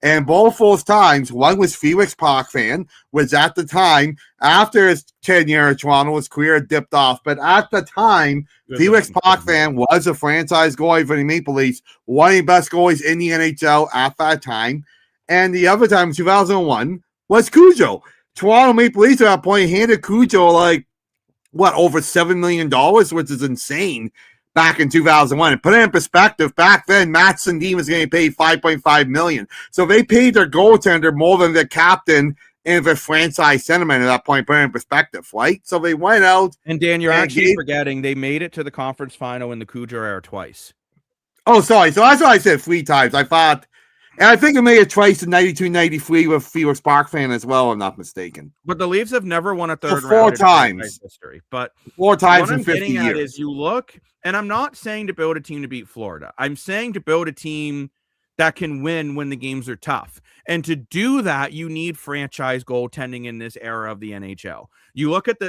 And both those times, one was Felix Potvin, was at the time, after his tenure at Toronto, his career dipped off. But at the time, Felix Potvin was a franchise goalie for the Maple Leafs, one of the best goalies in the NHL at that time. And the other time, 2001, was Cujo. Toronto Maple Leafs at that point handed Cujo over $7 million, which is insane. Back in 2001, and put it in perspective, back then Matt Sundin was getting paid $5.5 million. So they paid their goaltender more than their captain and their franchise sentiment at that point. Put it in perspective, right? So they went out.
And Dan, you're actually forgetting they made it to the conference final in the Cujo era twice.
Oh, sorry. So that's why I said 3 times. I thought, and I think they made it twice in 92-93 with Felix Potvin as well, if I'm not mistaken.
But the Leafs have never won a third round
4 times.
History. But
4 times in 50
years. What I'm getting at is you look. And I'm not saying to build a team to beat Florida. I'm saying to build a team that can win when the games are tough. And to do that, you need franchise goaltending in this era of the NHL. You look at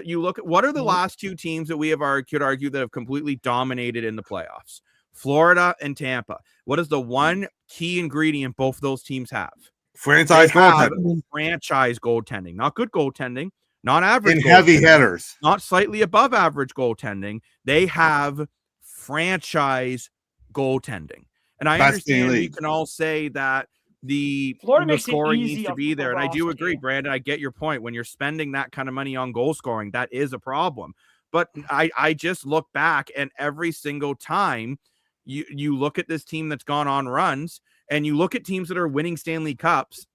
what are the last 2 teams that we could argue that have completely dominated in the playoffs? Florida and Tampa. What is the one key ingredient both of those teams have?
Franchise goaltending.
Franchise goaltending. Not good goaltending. Not average.
And heavy hitters.
Not slightly above average goaltending. They have franchise goaltending. And I understand we can all say that the scoring needs to be there. And I do agree, Brandon. I get your point. When you're spending that kind of money on goal scoring, that is a problem. But I just look back, and every single time you look at this team that's gone on runs, and you look at teams that are winning Stanley Cups,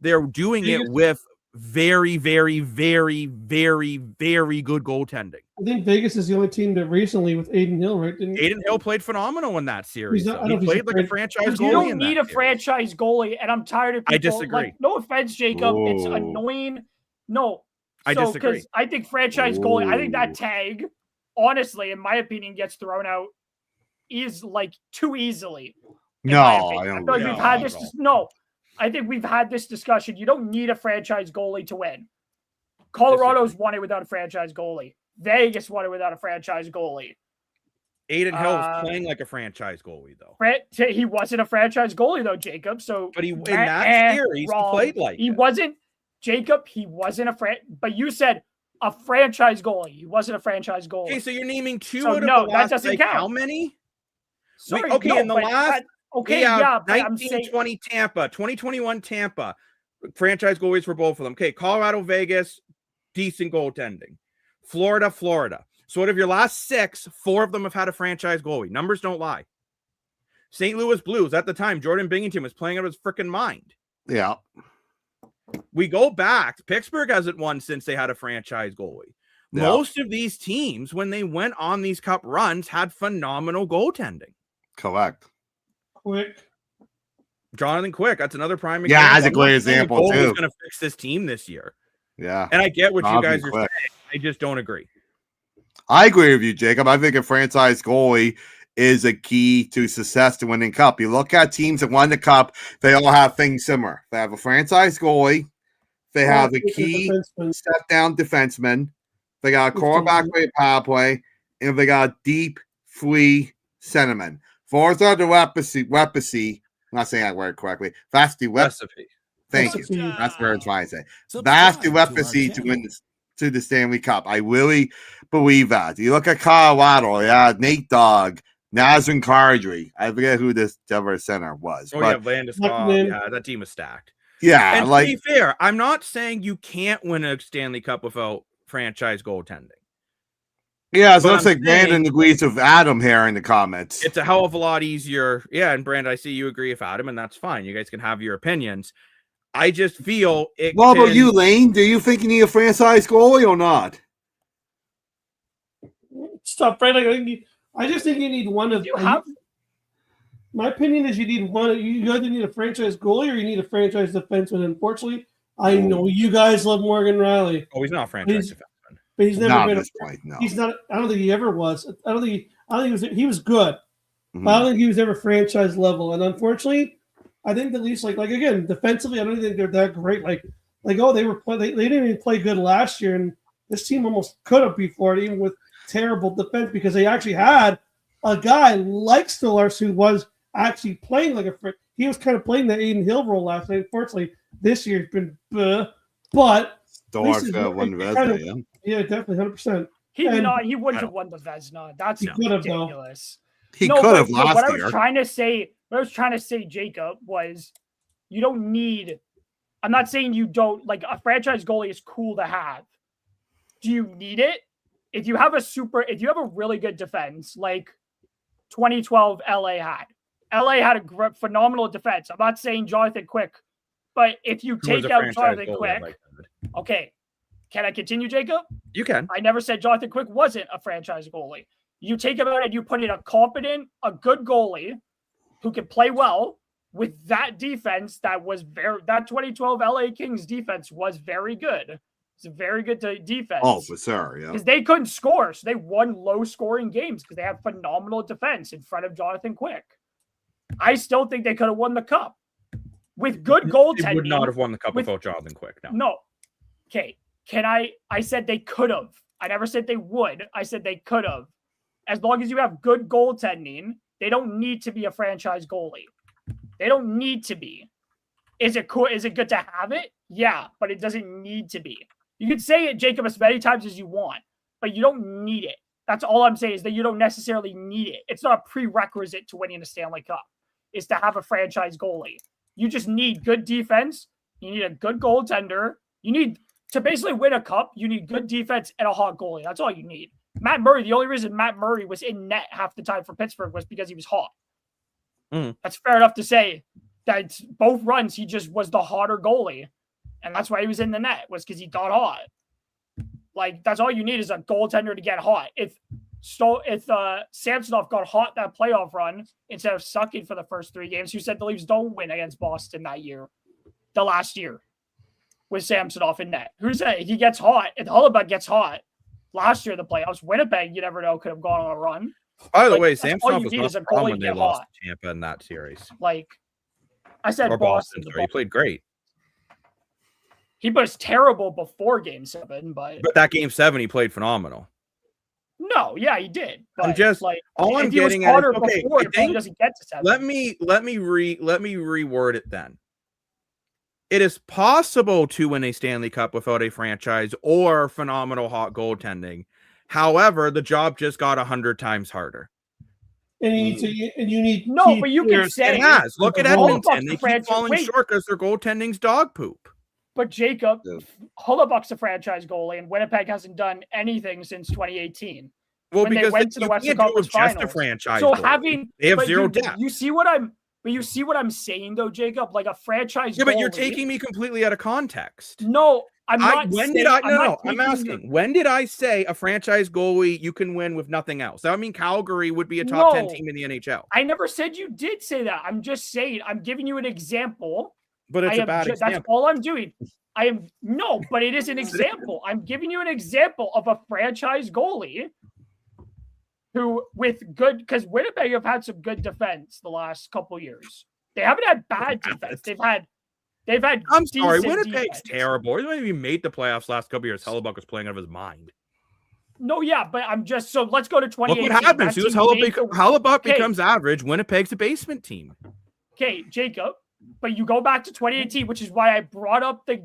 they're doing it with very, very, very, very, very good goaltending.
I think Vegas is the only team that recently with Adin Hill, right?
Adin Hill played phenomenal in that series. He played like a franchise goalie.
You don't need a franchise goalie, and I'm tired of people.
I disagree.
Like, no offense, Jacob. It's annoying. No.
I disagree.
Because I think franchise goalie, I think that tag, honestly, in my opinion, gets thrown out is like too easily.
No, I don't.
We've had this. No. I think we've had this discussion. You don't need a franchise goalie to win. Colorado's won it without a franchise goalie. Vegas won it without a franchise goalie.
Adin Hill is playing like a franchise goalie, though.
He wasn't a franchise goalie, though, Jacob. So,
but in that series, he played like
he wasn't. Jacob, he wasn't but you said a franchise goalie. He wasn't a franchise goalie.
Okay, so you're naming 2 out of the last,
that doesn't count.
How many?
Sorry,
in the last.
Okay, yeah,
1920 Tampa, 2021 Tampa, franchise goalies for both of them. Okay, Colorado, Vegas, decent goaltending. Florida. So out of your last 6, 4 of them have had a franchise goalie. Numbers don't lie. St. Louis Blues, at the time, Jordan Binghamton was playing out of his freaking mind.
Yeah.
we go back. Pittsburgh hasn't won since they had a franchise goalie.
Yeah.
Most of these teams, when they went on these cup runs, had phenomenal goaltending.
Correct.
Quick.
Jonathan Quick, that's another prime
Yeah,
example.
that's a great example, too.
Who's going to fix this team this year?
Yeah.
And I get what you guys
Jonathan
are
Quick.
saying. I just don't agree.
I agree with you, Jacob. I think a franchise goalie is a key to success to winning cup. You look at teams that won the cup, they all have things similar. They have a franchise goalie. They have a key step-down defenseman. They got a quarterback play power play, and they got a deep, free centerman. Those are the recipe. I'm not saying that word correctly. That's the recipe. Thank you. That's what I'm trying to say. That's the recipe to win to the Stanley Cup. I really believe that. You look at Colorado, Nate Dogg, Nazem Kadri. I forget who this other center was.
Oh,
but,
Landeskog. Yeah, that team is stacked.
Yeah,
and to be fair, I'm not saying you can't win a Stanley Cup without franchise goaltending.
Yeah, so it looks like Brandon agrees with Adam here in the comments.
It's a hell of a lot easier. Yeah, and Brandon, I see you agree with Adam, and that's fine. You guys can have your opinions. I just feel it.
Well, about you, Lane? Do you think you need a franchise goalie or not?
Stop, right? I just think you need one of. My opinion is you need one. You either need a franchise goalie or you need a franchise defenseman. Unfortunately, I know you guys love Morgan Riley.
Oh, he's not a franchise defenseman.
But he's never
not
been.
At this point, no.
He's not. I don't think he ever was. I don't think he was good. But I don't think he was ever franchise level. And unfortunately, I think at least like again defensively, I don't think they're that great. They didn't even play good last year, and this team almost could have beat Florida even with terrible defense because they actually had a guy like Stolarz who was actually playing like a frick. He was kind of playing the Aiden Hill role last night. Unfortunately, this year has been but
Stolarz won the Vezina,
yeah, definitely 100%.
He wouldn't have won the Vezina. That's ridiculous.
He could have last
what
year.
What I was trying to say, Jacob, was you don't need. I'm not saying you don't like a franchise goalie is cool to have. Do you need it? If you have a really good defense like 2012 LA had a phenomenal defense. I'm not saying Jonathan Quick, but if you take out Jonathan Quick, okay. Can I continue, Jacob?
You can.
I never said Jonathan Quick wasn't a franchise goalie. You take him out and you put in a good goalie who can play well with that defense that 2012 LA Kings defense was very good. It's a very good defense.
Oh, for sure, yeah.
Because they couldn't score, so they won low-scoring games because they have phenomenal defense in front of Jonathan Quick. I still think they could have won the cup with good goaltending.
They would not have won the cup without Jonathan Quick.
No. Okay. I said they could have. I never said they would. I said they could have. As long as you have good goaltending, they don't need to be a franchise goalie. They don't need to be. Is it cool? Is it good to have it? Yeah, but it doesn't need to be. You can say it, Jacob, as many times as you want, but you don't need it. That's all I'm saying is that you don't necessarily need it. It's not a prerequisite to winning a Stanley Cup. It's to have a franchise goalie. You just need good defense. You need a good goaltender. You need to basically win a cup. You need good defense and a hot goalie. That's all you need. Matt Murray, the only reason Matt Murray was in net half the time for Pittsburgh was because he was hot. That's fair enough to say that both runs, he just was the hotter goalie. And that's why he was in the net, was because he got hot. Like, that's all you need is a goaltender to get hot. If Samsonov got hot that playoff run instead of sucking for the first 3 games, who said the Leafs don't win against Boston that year, the last year, with Samsonov in net? Who said he gets hot? If Hellebuyck gets hot last year in the playoffs, Winnipeg, you never know, could have gone on a run.
By the way, Samsonov was not the problem when they lost to Tampa in that series.
Like, I said Boston.
He played great.
He was terrible before Game 7, but
that Game 7 he played phenomenal.
No, yeah, he did. But
I'm just
like
all I'm getting at is okay.
Before, he doesn't get to 7.
Let me reword it then. It is possible to win a Stanley Cup without a franchise or phenomenal hot goaltending. However, the job just got 100 times harder.
And you need
no, but you can say
it has. Look at Edmonton; they keep falling short because their goaltending's dog poop.
But Jacob, Hellebuyck's a franchise goalie, and Winnipeg hasn't done anything since 2018.
Well,
when
because
they went to the Western Conference Finals.
Just a franchise.
So
goalie. They have zero depth.
You see what I'm But you see what I'm saying, though, Jacob? Like a franchise.
Yeah, but you're taking me completely out of context.
No, I'm not.
I'm asking. When did I say a franchise goalie you can win with nothing else? That would mean Calgary would be a top 10 team in the NHL.
I never said you did say that. I'm just saying. I'm giving you an example.
But it's a bad example.
That's all I'm doing. But it is an example. I'm giving you an example of a franchise goalie who, because Winnipeg have had some good defense the last couple years. They haven't had bad defense. They've had.
I'm sorry, Winnipeg's terrible. They even made the playoffs last couple years. Hellebuyck was playing out of his mind.
No, yeah, but so let's go to 2018.
Look what happens. As soon as Hellebuyck becomes average, Winnipeg's a basement team.
Okay, Jacob, but you go back to 2018, which is why I brought up the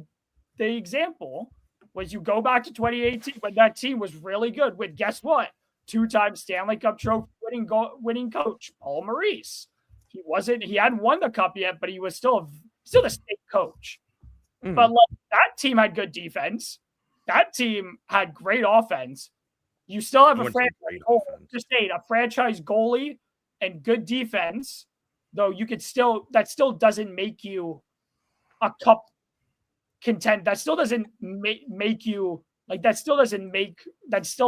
example. Was you go back to 2018 when that team was really good with, guess what? 2-time Stanley Cup trophy winning coach Paul Maurice. He hadn't won the cup yet, but he was still the state coach. But that team had good defense. That team had great offense. You still have a franchise goalie and good defense, though you could that still doesn't make you a cup content. That still doesn't make you that still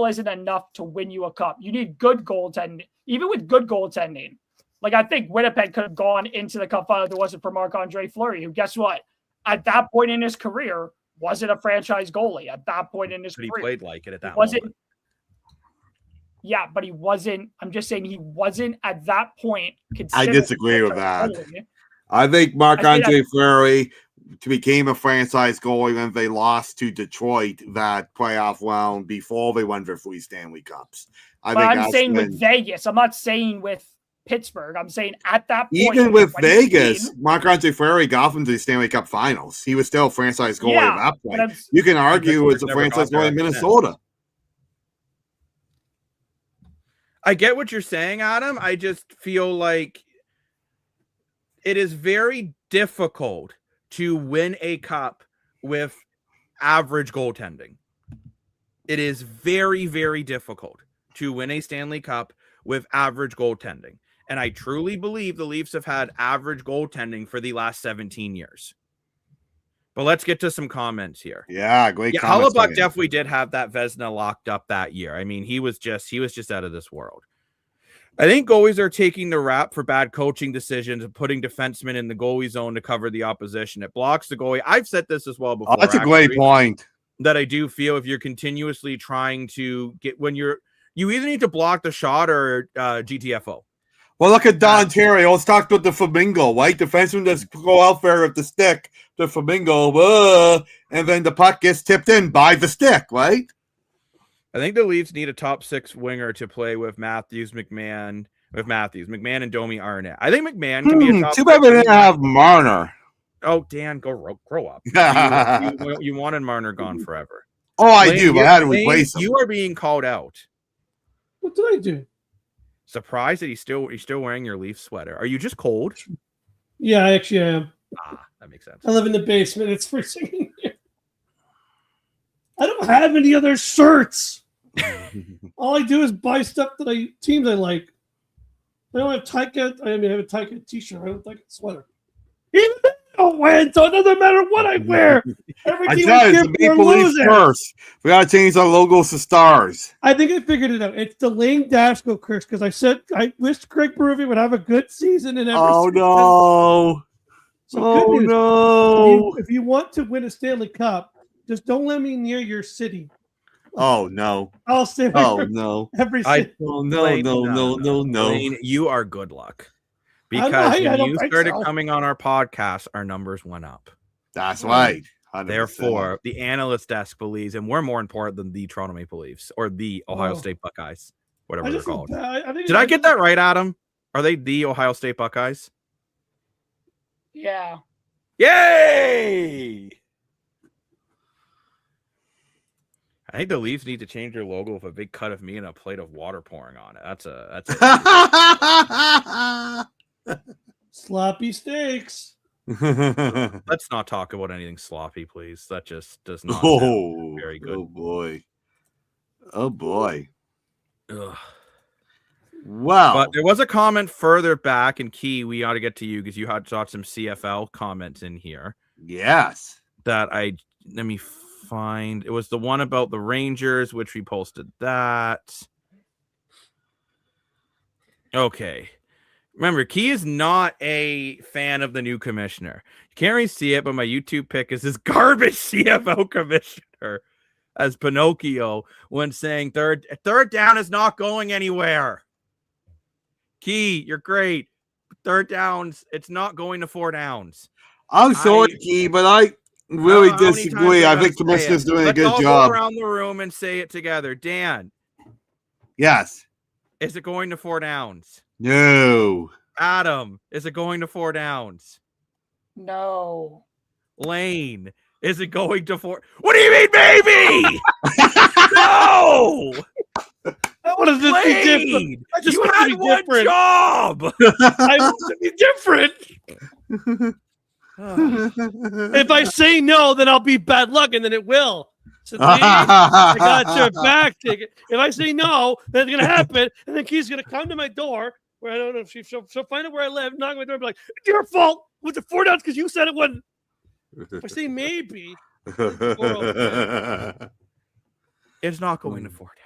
isn't enough to win you a cup. You need good goaltending. Even with good goaltending, I think Winnipeg could have gone into the cup final if it wasn't for Marc-Andre Fleury, who, guess what? At that point in his career, wasn't a franchise goalie. At that point in his career,
he played like it at that moment.
Yeah, but he wasn't. I'm just saying he wasn't at that point.
I disagree with that. Goalie. I think Marc-Andre Fleury became a franchise goalie when they lost to Detroit that playoff round before they won their 3 Stanley Cups.
I'm saying with Vegas. I'm not saying with Pittsburgh. I'm saying at that point.
Even with Vegas, Marc-Andre Fleury got them to the Stanley Cup Finals. He was still a franchise goalie at that point. You can argue it's a franchise goalie in Minnesota.
I get what you're saying, Adam. I just feel like it is very difficult to win a cup with average goaltending. It is very, very difficult to win a Stanley Cup with average goaltending. And I truly believe the Leafs have had average goaltending for the last 17 years. But let's get to some comments here.
Yeah, great comments.
Hellebuyck definitely did have that Vezina locked up that year. I mean, he was just out of this world. I think goalies are taking the rap for bad coaching decisions and putting defensemen in the goalie zone to cover the opposition. It blocks the goalie. I've said this as well before.
That's a great point.
That I do feel if you're continuously trying to get you either need to block the shot or GTFO.
Well, look at Don Terry. Let's talk about the flamingo, right? Defenseman just go out there with the stick, the flamingo, and then the puck gets tipped in by the stick, right?
I think the Leafs need a top 6 winger to play with McMahon and Domi Arnett. I think McMahon can be a top.
Too bad we didn't have Marner.
Oh, Dan, grow up. You wanted Marner gone forever.
Oh, I do, but I had to replace him.
You are being called out.
What did I do?
Surprised that he's still wearing your Leaf sweater. Are you just cold?
Yeah, I actually am.
That makes sense.
I live in the basement. It's freezing in here. I don't have any other shirts. All I do is buy stuff teams I like. I don't have Tyka. I have a Tyka t-shirt. I don't like a sweater. Even if I don't win, so it doesn't matter what I wear. Every team
the Maple Leafs curse. We gotta change our logos to stars.
I think I figured it out. It's the Lane Dashko curse because I wished Craig Berube would have a good season in every season.
No.
So
no.
If you want to win a Stanley Cup, just don't let me near your city.
Oh no!
I'll say.
Oh no!
Every city.
Oh no! No!
Lane, you are good luck because when you started coming on our podcast, our numbers went up.
That's right. 100%.
Therefore, the analyst desk believes, and we're more important than the Toronto Maple Leafs or the Ohio State Buckeyes, whatever they're called. Did I get that right, Adam? Are they the Ohio State Buckeyes?
Yeah.
Yay! I think the Leafs need to change their logo with a big cut of me and a plate of water pouring on it. That's
it. Sloppy steaks.
Let's not talk about anything sloppy, please. That just does not sound very good.
Oh boy. Oh boy.
Ugh.
Wow.
But there was a comment further back, and Key, we ought to get to you because you had got some CFL comments in here.
Yes.
Let me find. It was the one about the Rangers, which we posted that. Okay. Remember, Key is not a fan of the new commissioner. You can't really see it, but my YouTube pick is this garbage CFL commissioner as Pinocchio when saying third down is not going anywhere. Key, you're great. Third downs, it's not going to 4 downs.
I'm sorry, Key, but I really disagree. I think Commissioner's doing a good job.
Let's all go around the room and say it together. Dan.
Yes.
Is it going to 4 downs?
No.
Adam, is it going to 4 downs?
No.
Lane, is it going to 4? What do you mean, baby? No.
I want to just be different. I just
you
want
had
to be
one
different.
job.
I want to be different. If I say no, then I'll be bad luck, and then it will. So I got your back ticket. If I say no, then it's gonna happen, and then Key's gonna come to my door. Where I don't know if she'll find out where I live, knock on my door, and be like, "It's your fault. Was it 4 downs because you said it wasn't?" If I say maybe,
it's not going to 4 downs.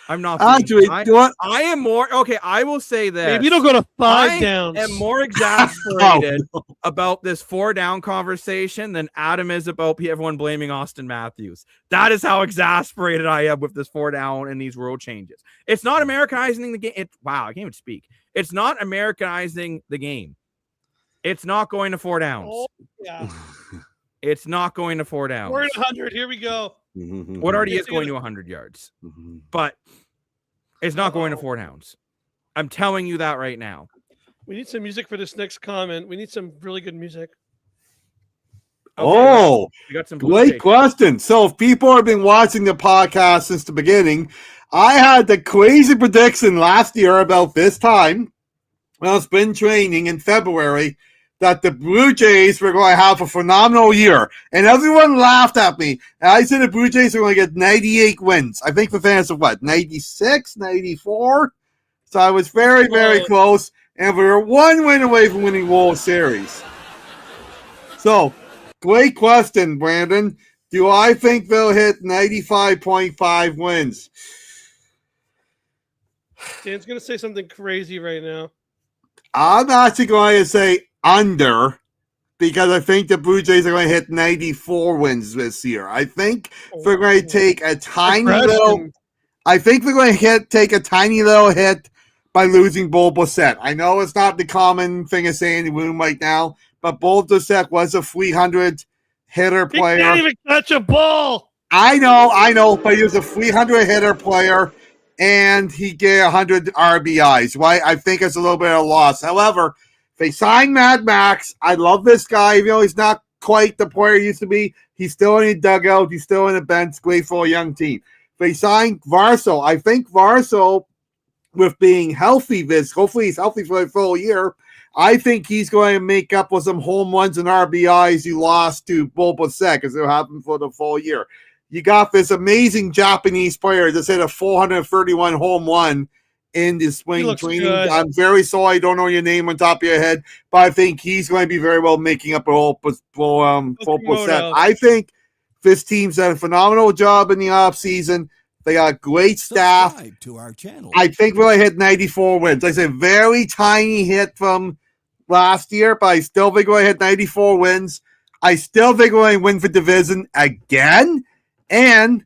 I'm not.
Actually,
I am more okay. I will say this.
maybe you don't go to 5 downs.
I am more exasperated about this 4 down conversation than Adam is about everyone blaming Austin Matthews. That is how exasperated I am with this 4 down and these rule changes. It's not Americanizing the game. Wow, I can't even speak. It's not Americanizing the game. It's not going to 4 downs.
Oh, yeah.
It's not going to 4 downs.
We're at 100. Here we go.
What already is going to 100 yards. But it's not going to 4 downs. I'm telling you that right now.
We need some music for this next comment. We need some really good music.
Okay,
we got some
great question. So if people have been watching the podcast since the beginning, I had the crazy prediction last year about this time when I was spring training in February that the Blue Jays were going to have a phenomenal year. And everyone laughed at me. And I said the Blue Jays are going to get 98 wins. I think the fans of 96, 94? So I was very, very close. And we were 1 win away from winning World Series. So, great question, Brandon. Do I think they'll hit 95.5 wins?
Dan's going to say something crazy right now.
I'm actually going to say under, because I think the Blue Jays are going to hit 94 wins this year. I think they're going to take a tiny little. I think they're going to take a tiny little hit by losing Bo Bichette. I know it's not the common thing to say in the room right now, but Bo Bichette was a 300 hitter player.
He can't even catch a ball.
I know, but he was a 300 hitter player, and he gave 100 RBIs. Right? I think it's a little bit of a loss. However, they signed Mad Max. I love this guy. Even though he's not quite the player he used to be, he's still in the dugout. He's still in the bench. Great for a young team. They signed Varso. I think Varso, with being healthy, hopefully he's healthy for the full year, I think he's going to make up with some home runs and RBIs he lost to Bo Bichette because it'll happen for the full year. You got this amazing Japanese player that's hit a 431 home run in the spring training. Good. I'm very sorry I don't know your name on top of your head, but I think he's going to be very well making up a whole set. I think this team's done a phenomenal job in the offseason. They got great staff.
Subscribe to our channel.
I think we'll hit 94 wins. Like I said, very tiny hit from last year, but I still think we'll hit 94 wins. I still think we're going to win the division again, and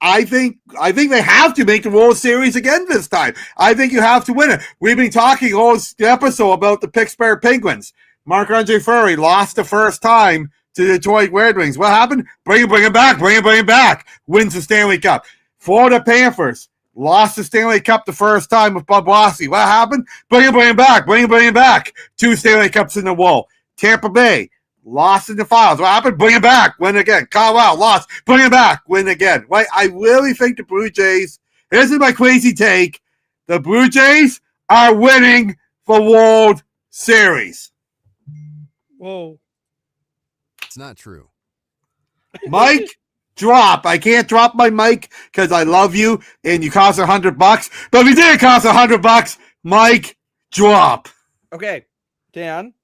I think they have to make the World Series again this time. I think you have to win it. We've been talking all episode about the Pittsburgh Penguins. Marc-Andre Fleury lost the first time to the Detroit Red Wings. What happened? Bring him back. Wins the Stanley Cup. Florida Panthers lost the Stanley Cup the first time with Bob Rossi. What happened? Bring him back. 2 Stanley Cups in a row. Tampa Bay lost in the finals. What happened? Bring him back. Win again. Colorado lost. Bring him back. Win again. Right? I really think the Blue Jays, this is my crazy take, the Blue Jays are winning the World Series.
Whoa.
It's not true.
Mike? drop. I can't drop my mic because I love you and you cost $100. But if you didn't cost $100, Mike, drop.
Okay, Dan,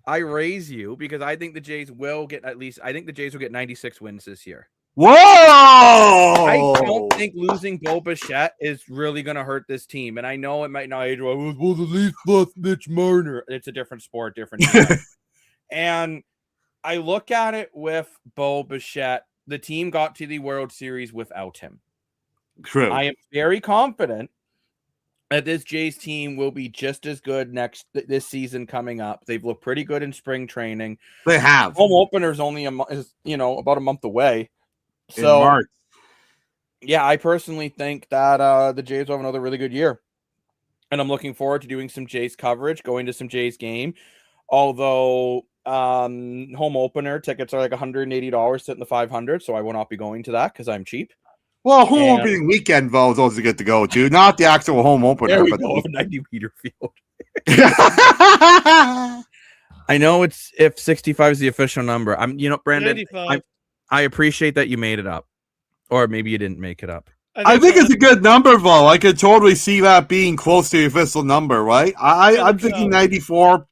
I raise you because I think the Jays will get I think the Jays will get 96 wins this year.
Whoa!
I don't think losing Bo Bichette is really going to hurt this team. And I know it might not age well. Well, the Leafs lost Mitch Marner. It's a different sport, different time. And I look at it with Bo Bichette. The team got to the World Series without him.
True.
I am very confident that this Jays team will be just as good this season coming up. They've looked pretty good in spring training.
They have.
Home opener's only about a month away. So, yeah, I personally think that the Jays will have another really good year. And I'm looking forward to doing some Jays coverage, going to some Jays game. Although home opener tickets are like $180 sitting the 500, so I will not be going to that because I'm cheap.
Well, home opening weekend, though, is also good to go to. Not the actual home opener.
There we
but
go, 90-meter field. I know if 65 is the official number. Brandon, I appreciate that you made it up. Or maybe you didn't make it up.
I think it's a good number, though. I could totally see that being close to the official number, right? I'm thinking 94.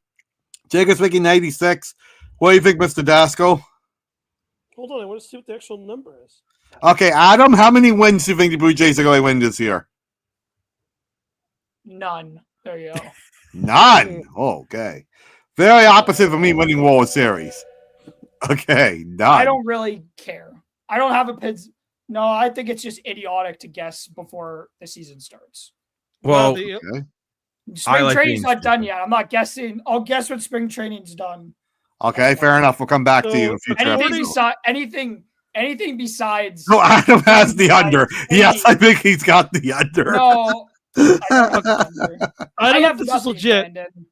Jacob's thinking 96. What do you think, Mr. Dasco?
Hold on, I want to see what the actual number is.
Okay, Adam, how many wins do you think the Blue Jays are going to win this year?
None. There you go.
None. Oh, okay. Very opposite of me winning World Series. Okay, none.
I don't really care. I don't have a pins. No, I think it's just idiotic to guess before the season starts.
Well,
spring training's not done yet. I'm not guessing. I'll guess when spring training's done.
Okay, fair enough. We'll come back to you in future
episodes. Anything besides.
No, Adam has the under. Yes, I think he's got the under.
No,
I don't know if this is legit,
Brandon.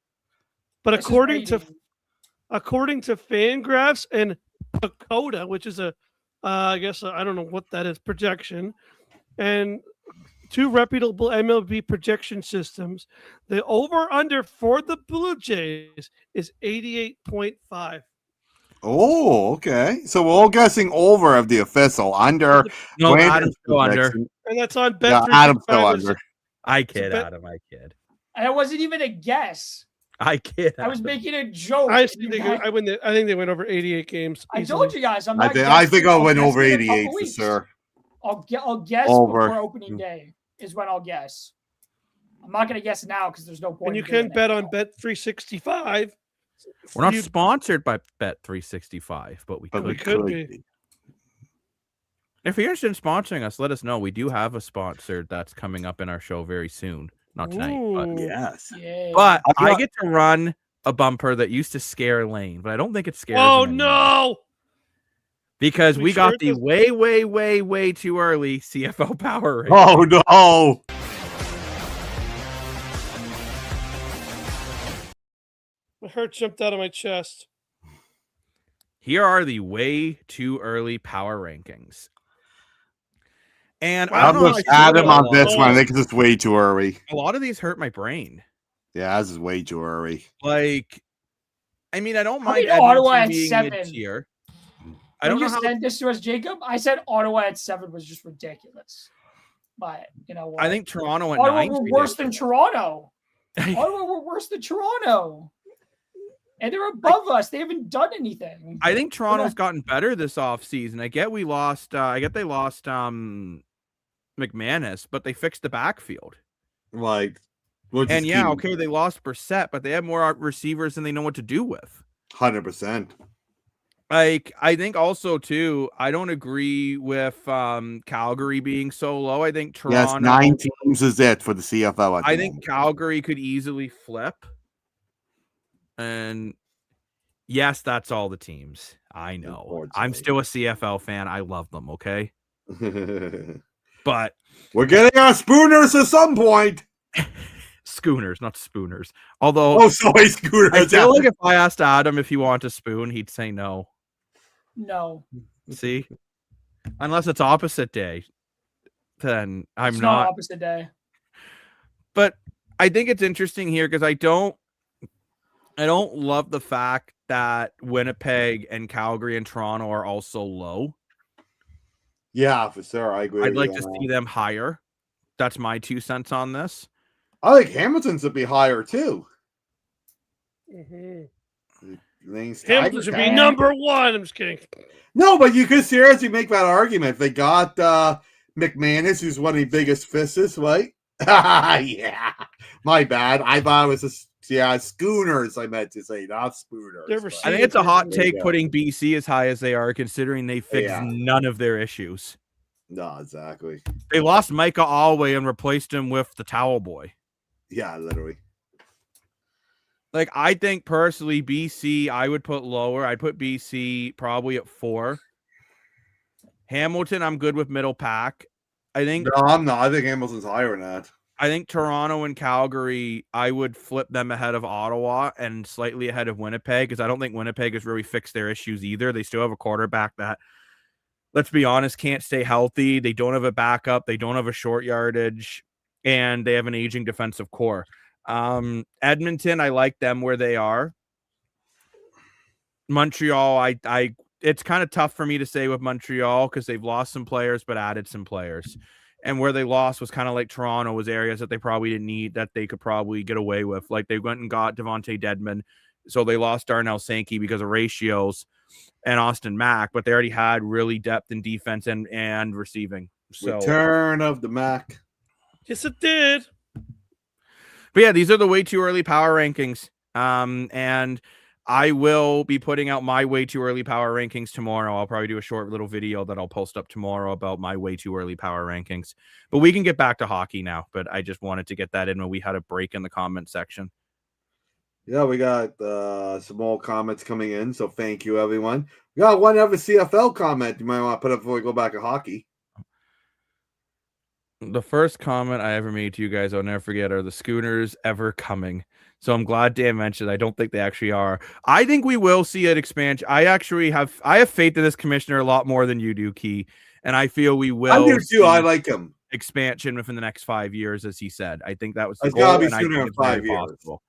But according to Fangraphs and Pacoda, which is I guess I don't know what that is, projection, and two reputable MLB projection systems, the over/under for the Blue Jays is 88.5.
Oh, okay. So we're all guessing over of the official. Under.
No, Adam's still under.
And that's on Bet.
Yeah, Adam's still under.
I kid, Adam. I kid.
And it wasn't even a guess.
I kid.
I was making a joke.
I think they went over 88 games.
I told you guys.
I think I'll win over 88 for sure.
I'll guess over. Before opening day is when I'll guess. I'm not going to guess now because there's no point.
And you can bet on Bet 365.
We're not sponsored by Bet 365, but we could
be.
If you're interested in sponsoring us, let us know. We do have a sponsor that's coming up in our show very soon. Not tonight, but
yes.
Yeah.
But I get to run a bumper that used to scare Lane, but I don't think it scares him anymore.
No!
Because we got the way too early CFL power rating.
Oh no!
My heart jumped out of my chest.
Here are the way too early power rankings. And
I'm with Adam on this one. I think it's just way too early.
A lot of these hurt my brain.
Yeah, this is way too early.
Like, I mean, I don't mind
Ottawa at
being
7.
mid-tier.
I don't know how sent this to us, Jacob. I said Ottawa at 7 was just ridiculous. But you know what?
I think Toronto at
Ottawa
9
were worse than Toronto. Ottawa were worse than Toronto. And they're above us. They haven't done anything.
I think Toronto's gotten better this offseason. I get they lost McManus, but they fixed the backfield.
Like,
and yeah, okay, they lost Brissett, but they have more receivers than they know what to do with.
100%.
Like, I think also too, I don't agree with Calgary being so low. I think Toronto.
Yes, 9 teams is it for the CFL.
I think Calgary could easily flip. And yes, that's all the teams. I know. I'm still a CFL fan. I love them. Okay. But
we're getting our Spooners at some point.
Schooners, not Spooners. Although,
sorry, Schooners.
I feel like if I asked Adam if he wanted a spoon, he'd say no.
No.
See, unless it's opposite day, then
it's not opposite day.
But I think it's interesting here because I don't love the fact that Winnipeg and Calgary and Toronto are also low.
Yeah, for sure. I agree.
I'd like to see them higher. That's my 2 cents on this.
I think Hamilton's would be higher too.
Hamilton should be number 1. I'm just kidding.
No, but you could seriously make that argument. They got McManus, who's one of the biggest fishes, right? Yeah, my bad. I thought it was schooners. I meant to say, not spooners.
I think it's a hot take putting BC as high as they are, considering they fixed none of their issues.
No, exactly.
They lost Micah Alway and replaced him with the towel boy.
Yeah, literally.
Like, I think personally, BC, I would put lower. I'd put BC probably at 4. Hamilton, I'm good with middle pack. I think.
No, I'm not. I think Hamilton's higher than that.
I think Toronto and Calgary, I would flip them ahead of Ottawa and slightly ahead of Winnipeg, because I don't think Winnipeg has really fixed their issues either. They still have a quarterback that, let's be honest, can't stay healthy. They don't have a backup. They don't have a short yardage, and they have an aging defensive core. Edmonton, I like them where they are. Montreal, it's kind of tough for me to say with Montreal because they've lost some players but added some players. And where they lost was kind of like Toronto, was areas that they probably didn't need that they could probably get away with. Like they went and got Devontae Dedmon, so they lost Darnell Sankey because of ratios, and Austin Mack, but they already had really depth in defense and receiving. So
Return of the Mac.
Yes, it did.
But yeah, these are the way too early power rankings. And I will be putting out my way too early power rankings tomorrow. I'll probably do a short little video that I'll post up tomorrow about my way too early power rankings. But we can get back to hockey now. But I just wanted to get that in when we had a break in the comment section.
Yeah, we got some more comments coming in, so thank you, everyone. We got one other CFL comment you might want to put up before we go back to hockey.
The first comment I ever made to you guys, I'll never forget, are the Schooners ever coming? So I'm glad Dan mentioned. I don't think they actually are. I think we will see an expansion. I have faith in this commissioner a lot more than you do, Key, and I feel we will.
I do too. I like him.
Expansion within the next 5 years, as he said. I think that was the
it's
goal.
Gotta be
and
sooner
I
than
think
5 years.
possible.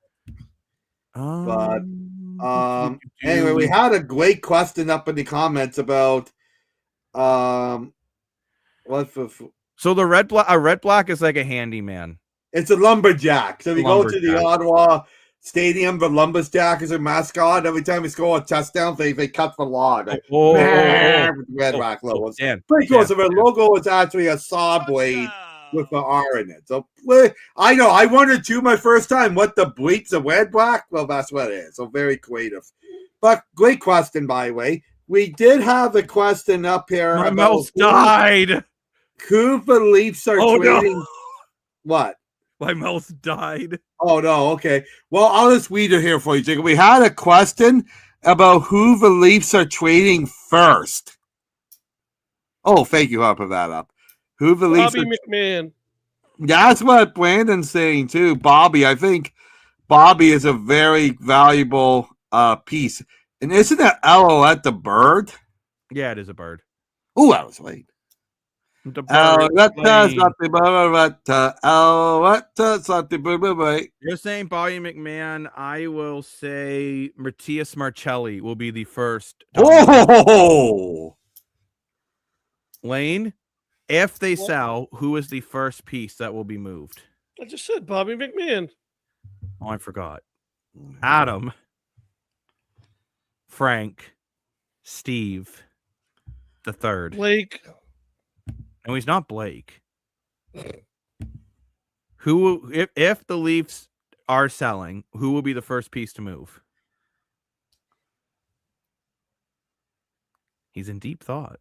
But anyway, we had a great question up in the comments about what for.
So the red black is like a handyman.
It's a lumberjack. So we go to the Ottawa Stadium. The lumberjack is a mascot. Every time we score a touchdown, they cut the log. With the red rock logo. Pretty cool. So the logo is actually a saw blade with the R in it. So I know. I wondered too my first time what the bleep's a red black. Well, that's what it is. So very creative. But great question, by the way. We did have a question up here.
My mouse died.
Who the Leafs are trading?
No.
What?
My mouse died.
Oh, no. Okay. Well, I'll just read it here for you, Jacob. We had a question about who the Leafs are trading first. Oh, thank you. I'll put that up. Who the Leafs
Bobby McMahon.
That's what Brandon's saying, too. Bobby. I think Bobby is a very valuable piece. And isn't that Elliott the bird?
Yeah, it is a bird.
Oh, I was late. You're
saying Bobby McMahon. I will say Matthias Marcelli will be the first.
Oh,
Lane, if they sell, who is the first piece that will be moved?
I just said Bobby McMahon.
Oh, I forgot. Adam, Frank, Steve, the third.
Blake.
No, he's not Blake. Who, if the Leafs are selling, who will be the first piece to move? He's in deep thought.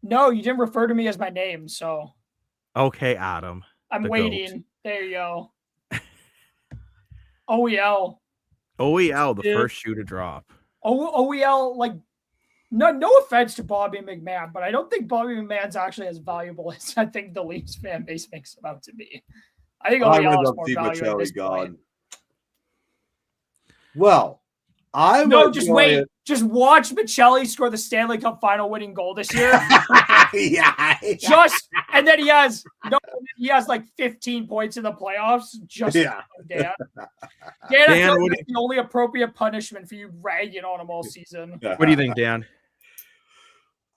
No, you didn't refer to me as my name, so.
Okay, Adam.
I'm waiting. Goat. There you go. OEL.
OEL, the first shoe to drop.
OEL, like, no offense to Bobby McMahon, but I don't think Bobby McMahon's actually as valuable as I think the Leafs fan base makes him out to be. I think OEL is more valuable at this point.
Well,
wait. Just watch Michelli score the Stanley Cup final winning goal this year.
Yeah.
And then he has like 15 points in the playoffs. Dan. Dan, I feel like that's the only appropriate punishment for you ragging on him all season.
What do you think, Dan?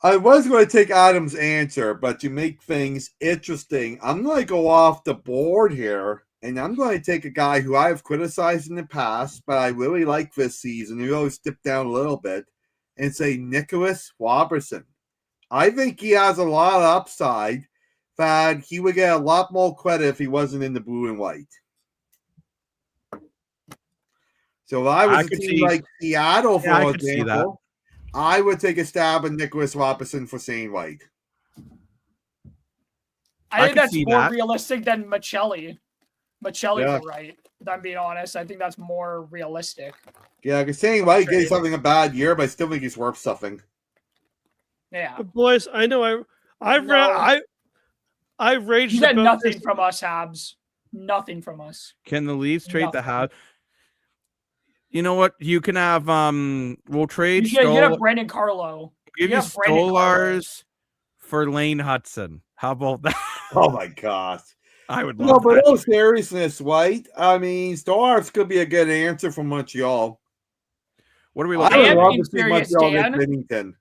I was going to take Adam's answer, but to make things interesting, I'm going to go off the board here, and I'm going to take a guy who I have criticized in the past, but I really like this season. He always dipped down a little bit, and say Nicholas Robertson. I think he has a lot of upside, that he would get a lot more credit if he wasn't in the blue and white. So if I was a team like Seattle, for example, I would take a stab at Nicholas Robertson for saying white.
I think that's more realistic than Michelli. Michelli for right. If I'm being honest, I think that's more realistic.
Yeah, because saying white gave something a bad year, but I still think he's worth something.
Yeah,
but boys, I know I've raged.
You get nothing from us, Habs. Nothing from us.
Can the Leafs trade the Habs? You know what? You can have we'll trade.
You can have Brandon Carlo.
Give you Stolars for Lane Hudson. How about that?
Oh my gosh.
I would love
that. But no seriousness, White. I mean, Stolars could be a good answer from Montreal.
What are we looking at?
I am being serious, Dan.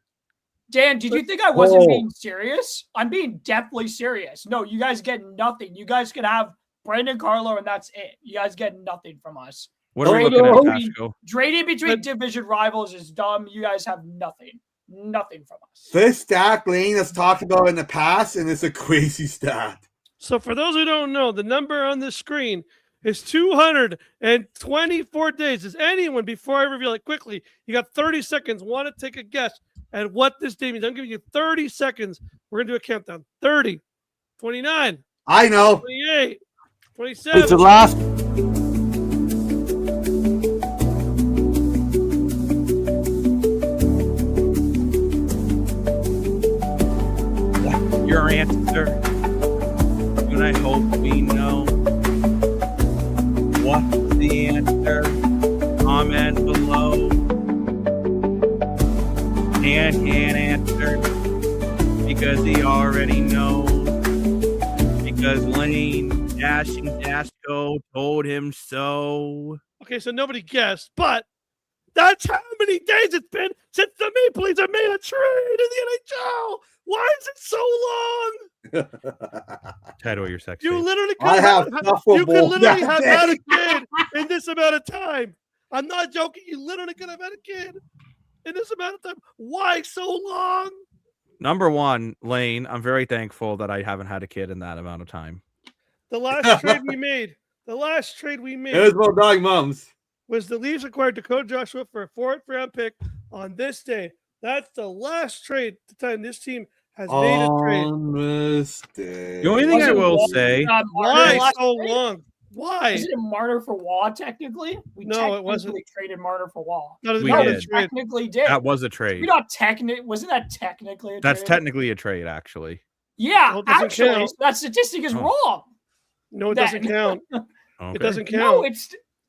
Dan, did you think I wasn't being serious? I'm being deathly serious. No, you guys get nothing. You guys can have Brandon Carlo, and that's it. You guys get nothing from us.
What are we looking at, Pasco?
Trading between division rivals is dumb. You guys have nothing. Nothing from us.
This stat Lane has talked about in the past, and it's a crazy stat.
So for those who don't know, the number on the screen is 224 days. Does anyone, before I reveal it quickly, you got 30 seconds, want to take a guess at what this day means? I'm giving you 30 seconds. We're going to do a countdown. 30, 29.
I know.
28, 27.
It's the last.
Your answer, and I hope we know what's the answer. Comment below. Dan can't answer because he already knows. Because Lane Dashing Dashko told him so.
Okay, so nobody guessed, but that's how many days it's been since the Maple Leafs have made a trade in the NHL. Why is it so long?
Title, you're sexy.
You literally could
have
had a kid in this amount of time. I'm not joking. You literally could have had a kid in this amount of time. Why so long?
Number one, Lane, I'm very thankful that I haven't had a kid in that amount of time.
The last trade we made. It
was about 9 months.
Was the Leafs acquired Dakota Joshua for a 4th round pick on this day. That's the last trade the time this team has made a trade.
This day.
The only thing I will say,
why so long? Why?
Is it Marner for Wall technically?
No, it wasn't.
We traded Marner for Wall.
We did.
Technically did.
That was a trade.
You're not wasn't that technically a
That's
trade?
technically a trade, actually.
Yeah, actually, that statistic is wrong.
No, it doesn't count.
Okay.
It doesn't count.
No,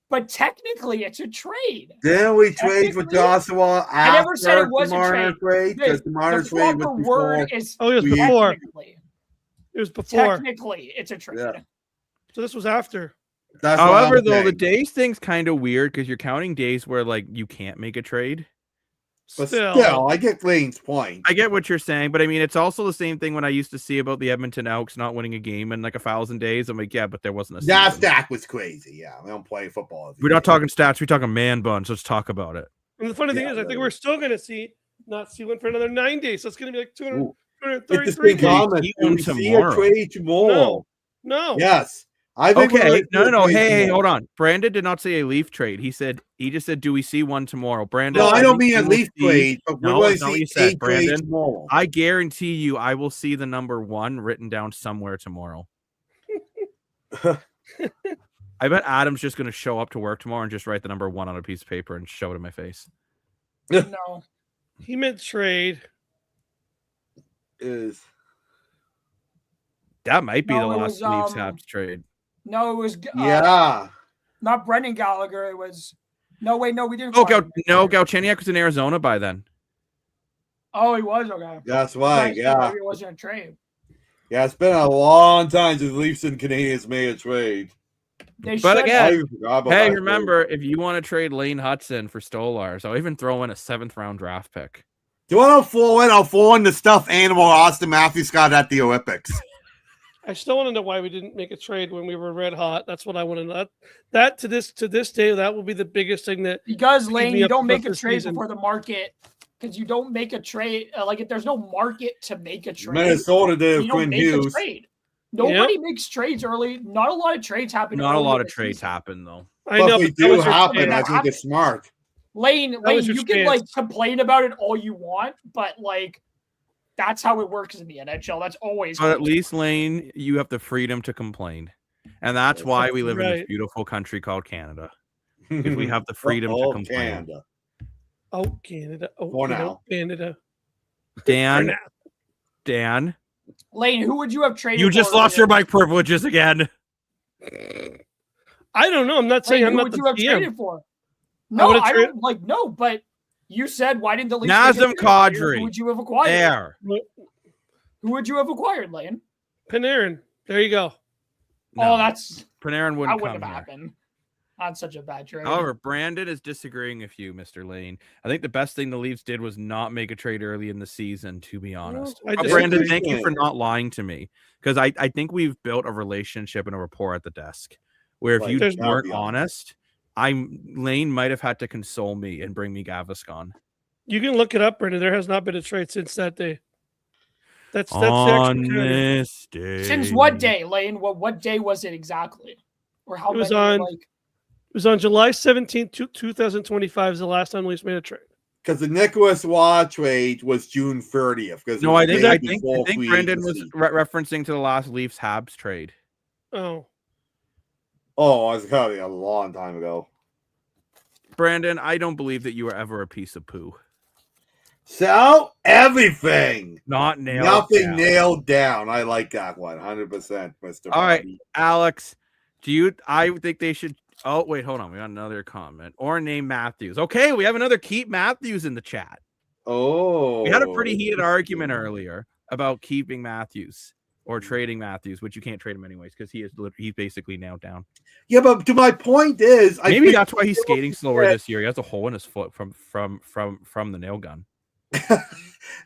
but technically it's a trade.
Then we trade for Joshua after
I never said it was
the
Marner
trade because the Marner trade was before.
It was before. It was before.
Technically, it's a trade.
Yeah.
So this was after.
However, though, the days thing's kind of weird because you're counting days where like you can't make a trade.
But still, I get Lane's point.
I get what you're saying, but I mean, it's also the same thing when I used to see about the Edmonton Elks not winning a game in like 1,000 days. I'm like, yeah, but there wasn't a season.
That stat was crazy. Yeah, we don't play football.
We're not talking stats. We're talking man buns. Let's talk about it.
And the funny thing is, I think we're still going to not see one for another 9 days. So it's going to be like 233 days.
We see a trade tomorrow.
No.
Yes. I think
no. Hey, hold on. Brandon did not say a Leaf trade. He just said, "Do we see one tomorrow?" Brandon.
No, I don't mean a Leaf trade. But
no, that's not what you said, Brandon. I guarantee you, I will see the number 1 written down somewhere tomorrow. I bet Adam's just going to show up to work tomorrow and just write the number 1 on a piece of paper and show it in my face.
No,
he meant trade.
That might be the last Leafs Habs trade.
No, it was not Brendan Gallagher. It was we didn't.
Galchenyuk was in Arizona by then.
Oh, he was okay.
That's right. Yeah,
it wasn't a trade.
Yeah, it's been a long time since Leafs and Canadians made a trade.
But again, hey, remember, if you want to trade Lane Hudson for Stolars, I'll even throw in a 7th round draft pick.
Do you want to fall in the stuffed animal Austin Matthews got at the Olympics?
I still want to know why we didn't make a trade when we were red hot. That's what I want to know. That to this day, that will be the biggest thing that
because Lane, you don't make a
this
trade
season.
before the market. Because you don't make a trade like if there's no market to make a trade.
Minnesota did
you don't
Quinn
make
Hughes.
a trade. Nobody makes trades early. Not a lot of trades happen.
Not a
early
lot
in
of
the
trades
season.
happen though.
I know,
But they
but that
do
was your
happen.
chance.
I think it's smart.
Lane,
was your
you can
chance.
like complain about it all you want, but like that's how it works in the NHL. That's always.
But at least, Lane, you have the freedom to complain, and that's why we live in this beautiful country called Canada. Because we have the freedom to complain.
Canada.
Oh, Canada. Oh,
For now.
Canada.
Dan,
Lane, who would you have traded?
you just
for
lost your mic privileges again.
I don't know. I'm not saying
Lane,
I'm
who
not
would
the
you have
GM.
traded for? No,
would've
I don't like no, but you said why didn't the Leafs make a
Nazem
trade for you?
Kadri.
Who would you have acquired?
There.
Who would you have acquired, Lane?
Panarin. There you go.
Oh, that's
Panarin wouldn't
that wouldn't
come
have
here.
happened. Not such a bad trade.
However, Brandon is disagreeing with you, Mr. Lane. I think the best thing the Leafs did was not make a trade early in the season, to be honest.
I
But
disagree.
Brandon, thank you for not lying to me. Because I think we've built a relationship and a rapport at the desk where if
Right,
you
there's-
weren't honest, Lane might have had to console me and bring me Gaviscon.
You can look it up, Brendan. There has not been a trade since that day. That's the actual
On
calendar.
this day.
Since what day, Lane? What day was it exactly? Or how
It was
many?
on- It was on July 17th, 2025 is the last time Leafs made a trade.
Because the Nicholas Waugh trade was June 30th.
No, I think
before free
Brandon was
agency.
referencing to the last Leafs Habs trade.
Oh.
Oh, I was probably a long time ago.
Brandon, I don't believe that you were ever a piece of poo.
So everything.
Not nailed
Nothing
down.
nailed down. I like that one. 100%, Mr.
All right,
Bobby.
Alex, I think they should. Oh, wait, hold on. We got another comment. Or name Matthews. Okay, we have another Keep Matthews in the chat.
Oh.
We had a pretty heated argument earlier about keeping Matthews or trading Matthews, which you can't trade him anyways because he's basically nailed down.
Yeah, but to my point is,
Maybe that's why he's skating slower this year. He has a hole in his foot from the nail gun.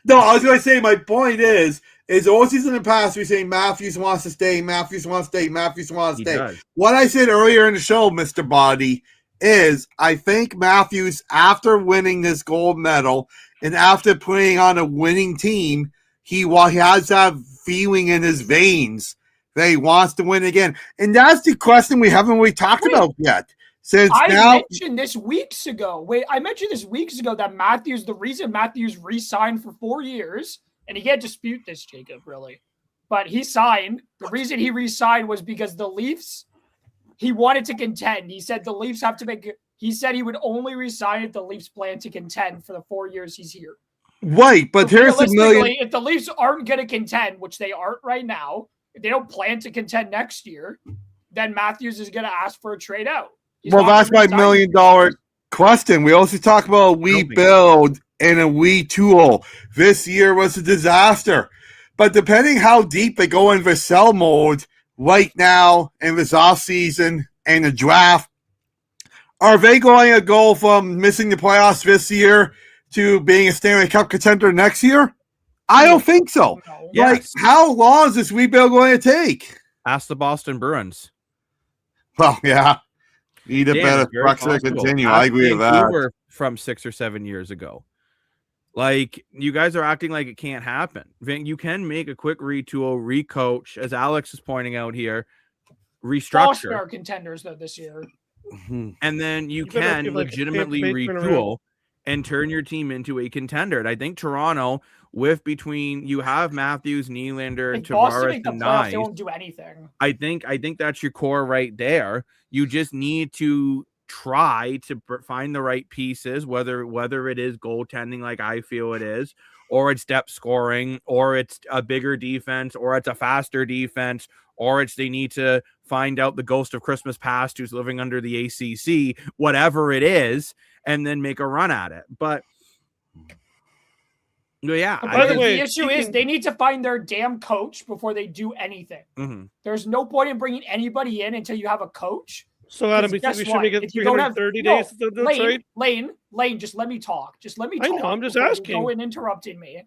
No, I was going to say my point is all season in the past we say Matthews wants to stay, Matthews wants to stay, Matthews wants to
He
stay.
does.
What I said earlier in the show, Mr. Body, is I think Matthews, after winning this gold medal and after playing on a winning team, he has that feeling in his veins that he wants to win again. And that's the question we haven't really talked about yet. Since
I mentioned this weeks ago. I mentioned this weeks ago that the reason Matthews re-signed for 4 years, and he can't dispute this, Jacob, really, but he signed. The reason he re-signed was because the Leafs, he wanted to contend. He said the Leafs have to he said he would only re-sign if the Leafs plan to contend for the 4 years he's here.
Right, but
So
here's the million.
if the Leafs aren't going to contend, which they aren't right now, if they don't plan to contend next year, then Matthews is going to ask for a trade out.
Well, that's my $1 million question. We also talk about we build and a we tool. This year was a disaster. But depending how deep they go in the sell mode right now in this offseason and the draft, are they going to go from missing the playoffs this year to being a Stanley Cup contender next year? I don't think so.
No.
Like, how long is this rebuild going to take?
Ask the Boston Bruins.
Well, yeah. Need a
Dan,
better
it's very
structure to
possible.
continue.
Ask
I agree with that.
Vancouver from 6 or 7 years ago. Like, you guys are acting like it can't happen. You can make a quick retool, recoach, as Alex is pointing out here,
Boston
restructure,
are contenders though this year.
and then you
better
can
give, like, a
legitimately
big turnaround.
retool and turn your team into a contender. And I think Toronto, you have Matthews, Nylander,
If Boston
Tavares,
make the
and
playoffs,
Nye.
they won't do anything.
I think that's your core right there. You just need to try to find the right pieces, whether it is goaltending like I feel it is, or it's depth scoring, or it's a bigger defense, or it's a faster defense, or it's they need to find out the ghost of Christmas past who's living under the ACC, whatever it is, and then make a run at it. But yeah,
But
By the way,
the issue is they need to find their damn coach before they do anything.
Mhm.
There's no point in bringing anybody in until you have a coach.
So Adam, we think we should make it 330 days to the trade?
Lane, just let me talk. Just let me talk.
I know, I'm just asking.
You're going interrupting me.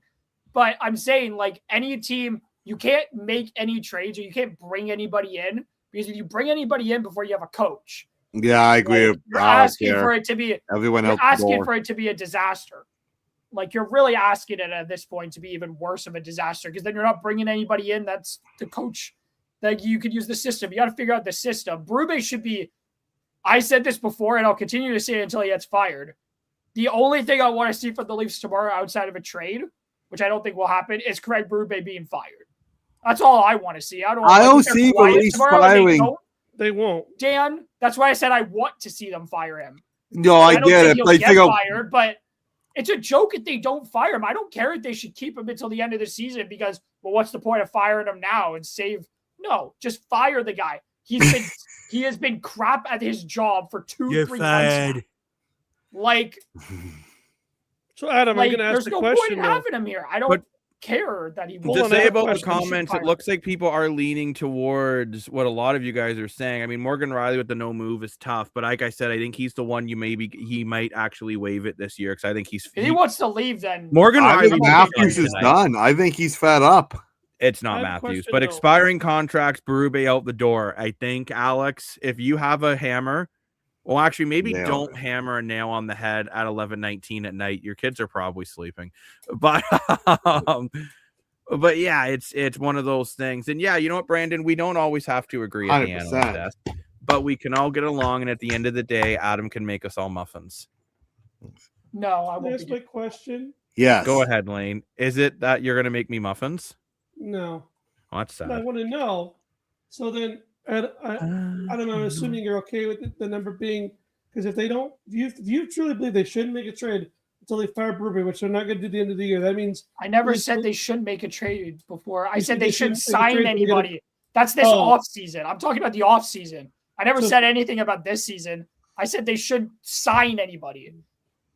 But I'm saying, like, any team, you can't make any trades or you can't bring anybody in, because if you bring anybody in before you have a coach,
yeah, I agree.
Like, you're asking for it to be a disaster. Like, you're really asking it at this point to be even worse of a disaster, because then you're not bringing anybody in that's the coach. Like, you could use the system. You got to figure out the system. Berube should be, I said this before, and I'll continue to say it until he gets fired. The only thing I want to see from the Leafs tomorrow outside of a trade, which I don't think will happen, is Craig Berube being fired. That's all I want to see. I don't
see the Leafs firing.
They won't.
Dan, that's why I said I want to see them fire him.
No, I get it.
He'll get fired, but it's a joke if they don't fire him. I don't care if they should keep him until the end of the season, because, well, what's the point of firing him now and save? No, just fire the guy. He has been crap at his job for 2-3 months now. Like,
so Adam, I'm going to ask the question.
There's no point in having him here. I don't care that he
won't. To say about the comments, it looks like people are leaning towards what a lot of you guys are saying. I mean, Morgan Riley with the no move is tough, but like I said, I think he's the one he might actually waive it this year, because I think
if he wants to leave, then
Morgan Riley.
Matthews is done. I think he's fed up.
It's not Matthews, but expiring contracts, Berube out the door. I think, Alex, if you have a hammer, well, actually, maybe don't hammer a nail on the head at 11:19 at night. Your kids are probably sleeping, but yeah, it's one of those things. And yeah, you know what, Brandon, we don't always have to agree at the analyst desk, but we can all get along. And at the end of the day, Adam can make us all muffins.
No, I won't.
That's my question.
Yes.
Go ahead, Lane. Is it that you're going to make me muffins?
No.
Oh, that's sad.
I want to know. So then, I don't know. I'm assuming you're okay with the number being, because if they don't, if you truly believe they shouldn't make a trade until they fire Berube, which they're not going to do at the end of the year, that means
I never said they shouldn't make a trade before. I said they shouldn't sign anybody. That's this off season. I'm talking about the off season. I never said anything about this season. I said they should sign anybody.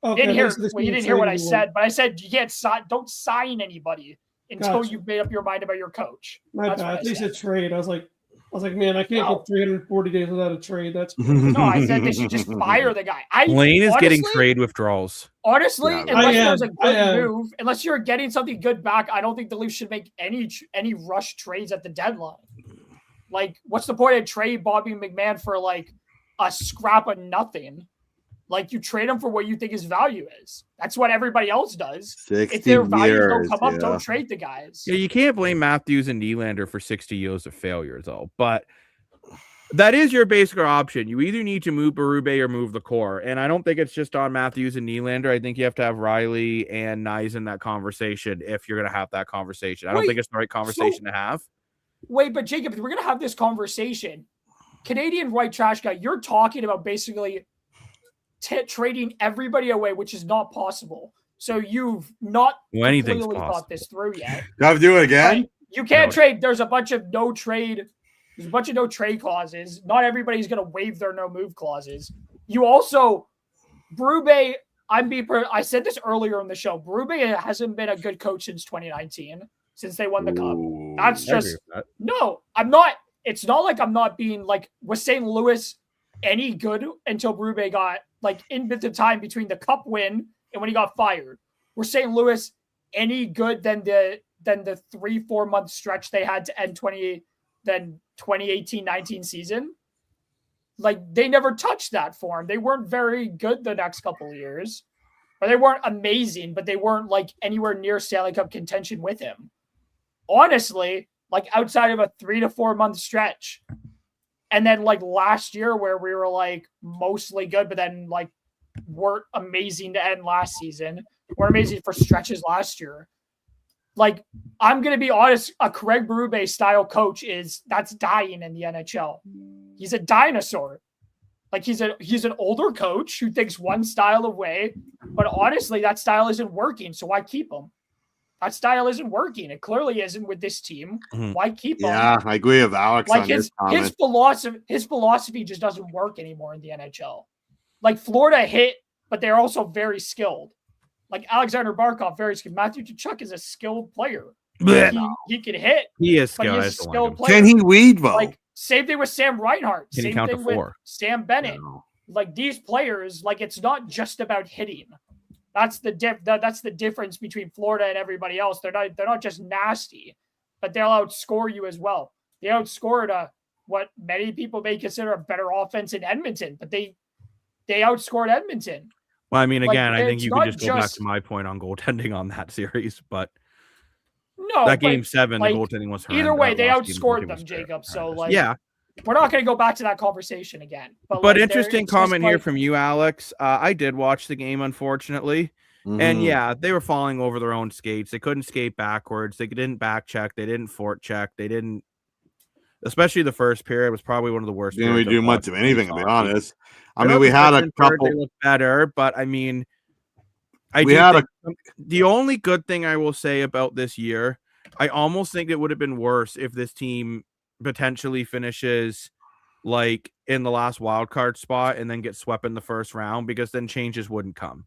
Okay,
you didn't hear what I said, but I said you can't don't sign anybody until you've made up your mind about your coach.
My bad. At least a trade. I was like, man, I can't go 340 days without a trade. That's
no. I said they should just fire the guy.
Lane is getting trade withdrawals.
Honestly, unless there's a good move, unless you're getting something good back, I don't think the Leafs should make any rush trades at the deadline. Like, what's the point of trade Bobby McMahon for like a scrap of nothing? Like, you trade them for what you think his value is. That's what everybody else does. If their values don't come up, don't trade the guys.
Yeah, you can't blame Matthews and Nylander for 60 years of failure, though. But that is your basic option. You either need to move Berube or move the core. And I don't think it's just on Matthews and Nylander. I think you have to have Riley and Nyes in that conversation if you're going to have that conversation. I don't think it's the right conversation to have.
Wait, but Jacob, if we're going to have this conversation, Canadian white trash guy, you're talking about basically trading everybody away, which is not possible. So you've not completely thought this through yet.
Got to do it again.
Right? You can't trade. There's a bunch of no trade. There's a bunch of no trade clauses. Not everybody's going to waive their no move clauses. You also, Berube. I said this earlier in the show. Berube hasn't been a good coach since 2019, since they won the cup. That's just no. I'm not. It's not like I'm not being like, was St. Louis any good until Berube got like in the time between the cup win and when he got fired? Were St. Louis any good than the 3-4 month stretch they had to end 2018-19 season? Like, they never touched that form. They weren't very good the next couple of years, or they weren't amazing, but they weren't like anywhere near Stanley Cup contention with him. Honestly, like outside of a 3 to 4 month stretch. And then like last year where we were like mostly good, but then like weren't amazing to end last season. We're amazing for stretches last year. Like, I'm going to be honest, a Craig Berube style coach that's dying in the NHL. He's a dinosaur. Like, he's an older coach who thinks one style of way, but honestly, that style isn't working. So why keep him? That style isn't working. It clearly isn't with this team. Why keep him?
Yeah, I agree with Alex.
Like, his philosophy just doesn't work anymore in the NHL. Like, Florida hit, but they're also very skilled. Like, Alexander Barkov, very skilled. Matthew Tkachuk is a skilled player. He can hit.
He is skilled.
But he's a skilled player.
Can he weed, though?
Like, Same thing with Sam Reinhart.
Can he
Same
count to
thing with
4?
Sam Bennett.
No.
Like these players, like it's not just about hitting. That's the that's the difference between Florida and everybody else. They're not just nasty, but they'll outscore you as well. They outscored what many people may consider a better offense in Edmonton, but they outscored Edmonton.
Well, I mean,
Like,
again, I think
it's
you could
not
just go back
just-
to my point on goaltending on that series, but
No,
that
but,
game 7,
like,
the goaltending was
either
horrendous.
way, they
Last game, the
outscored
goaltending
them,
was
Jacob. So
horrendous.
like,
yeah.
we're not going to go back to that conversation again.
But
like,
interesting
it's just
comment here
like-
from you, Alex. I did watch the game, unfortunately. And yeah, they were falling over their own skates. They couldn't skate backwards. They didn't back check. They didn't fort check. They didn't, especially the first period was probably one of the worst.
Didn't really
periods
do
I've
much
watched
of
in
anything, to be
hockey.
honest. I
They're
mean,
not
we
the
had a
second third,
couple.
They look better, but I mean, the only good thing I will say about this year, I almost think it would have been worse if this team potentially finishes like in the last wild card spot and then get swept in the first round, because then changes wouldn't come.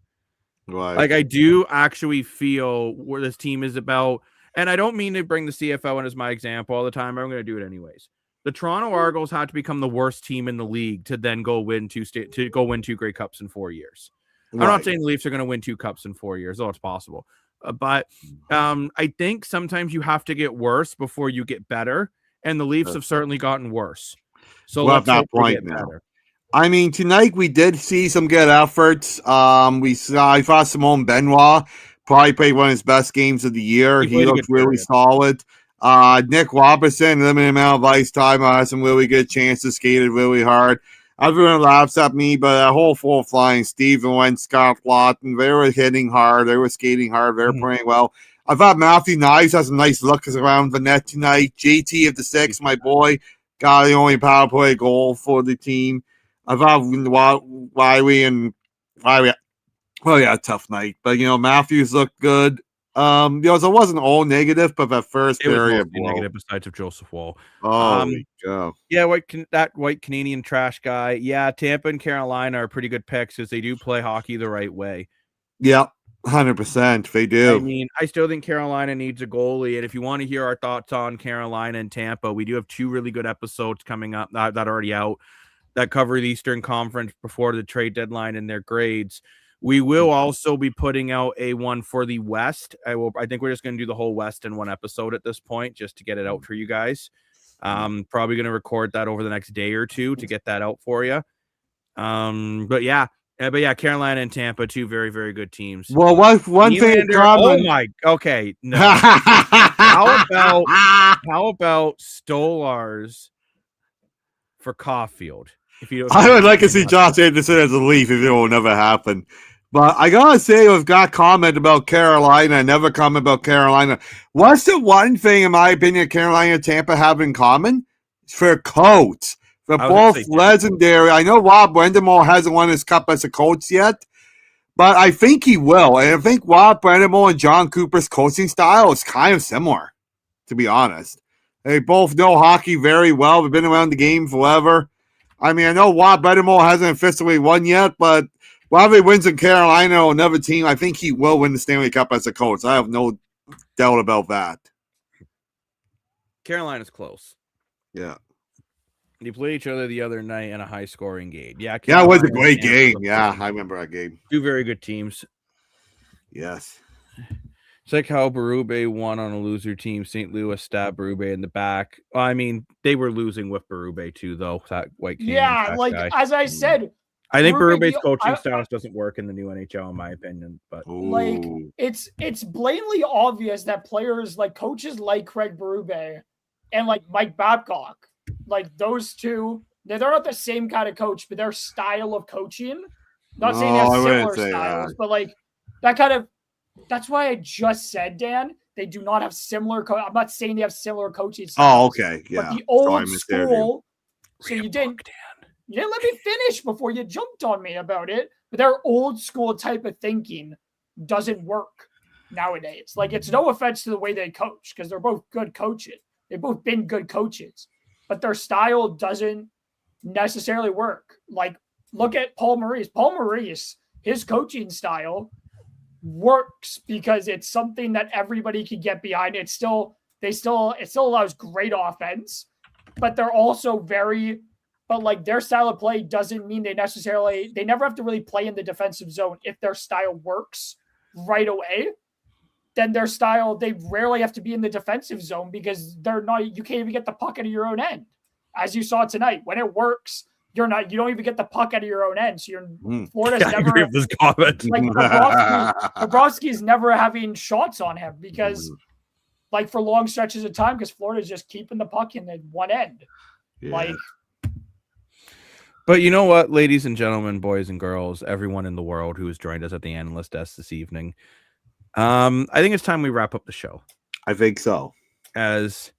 Right.
Like I do actually feel where this team is about, and I don't mean to bring the CFL in as my example all the time, but I'm going to do it anyways. The Toronto Argos had to become the worst team in the league to then go win two Grey Cups in 4 years. I'm not saying the Leafs are going to win 2 cups in 4 years, though it's possible. But I think sometimes you have to get worse before you get better, and the Leafs have certainly gotten worse. So
We're
let's
at that
hope they
point
get
now.
better.
I mean, tonight we did see some good efforts. I thought Simone Benoit probably played one of his best games of the year.
He
He
played a
looked
good
really
period.
solid. Nick Robertson, limited amount of ice time, had some really good chances, skated really hard. Everyone laughs at me, but that whole full flying, Steven Wentz, Scott Lawton, they were hitting hard. They were skating hard. They were playing well. I thought Matthew Knives has some nice looks around the net tonight. JT of the 6, my boy, got the only power play goal for the team. I thought Wiley, well, yeah, tough night. But, Matthews looked good. So it wasn't all negative, but that first
It was
period.
mostly negative besides of Joseph Wall.
Oh, there you go.
Yeah, that white Canadian trash guy. Yeah, Tampa and Carolina are pretty good picks because they do play hockey the right way.
Yeah, 100%. They do.
I mean, I still think Carolina needs a goalie. And if you want to hear our thoughts on Carolina and Tampa, we do have 2 really good episodes coming up that are already out that cover the Eastern Conference before the trade deadline and their grades. We will also be putting out a one for the West. I think we're just going to do the whole West in one episode at this point, just to get it out for you guys. Probably going to record that over the next day or 2 to get that out for you. But yeah, Carolina and Tampa, 2 very, very good teams.
Well, one thing in common.
Oh my, okay, no. How about Stolars for Caulfield? If you,
I would like to see Josh Anderson as a Leaf if it will never happen. But I gotta say, I've got comment about Carolina. I never comment about Carolina. What's the one thing, in my opinion, Carolina and Tampa have in common? It's for coach. They're both legendary. I know Rob Brendamore hasn't won his cup as a coach yet, but I think he will. And I think Rob Brendamore and John Cooper's coaching style is kind of similar, to be honest. They both know hockey very well. They've been around the game forever. I mean, I know Rob Brendamore hasn't officially won yet, but while he wins in Carolina or another team, I think he will win the Stanley Cup as a coach. I have no doubt about that.
Carolina's close.
Yeah.
They played each other the other night in a high-scoring game. Yeah,
it was a great game. Yeah, I remember that game.
2 very good teams.
Yes.
It's like how Berube won on a loser team. St. Louis stabbed Berube in the back. Well, I mean, they were losing with Berube too, though. That white Canadian guy.
As I said,
I think Berube's
Berube,
coaching style doesn't work in the new NHL, in my opinion. But
it's blatantly obvious that players like coaches like Craig Berube and like Mike Babcock, like those two, they're not the same kind of coach, but their style of coaching. Not saying they have similar styles, but like that kind of. That's why I just said, Dan, they do not have similar. I'm not saying they have similar coaching styles.
Oh, okay, yeah.
But the old school. So you didn't let me finish before you jumped on me about it. But their old school type of thinking doesn't work nowadays. Like, it's no offense to the way they coach, because they're both good coaches. They've both been good coaches, but their style doesn't necessarily work. Like, look at Paul Maurice. Paul Maurice, his coaching style works because it's something that everybody can get behind. It still allows great offense, but they're also but like their style of play doesn't mean they never have to really play in the defensive zone. If their style works right away, then their style, they rarely have to be in the defensive zone because you can't even get the puck out of your own end. As you saw tonight, when it works, you don't even get the puck out of your own end. So Florida's never,
agree with this comment.
like Bobrovsky's never having shots on him because like for long stretches of time, because Florida's just keeping the puck in the one end.
Yeah.
But you know what, ladies and gentlemen, boys and girls, everyone in the world who has joined us at the Analyst desk this evening, I think it's time we wrap up the show.
I think so.
As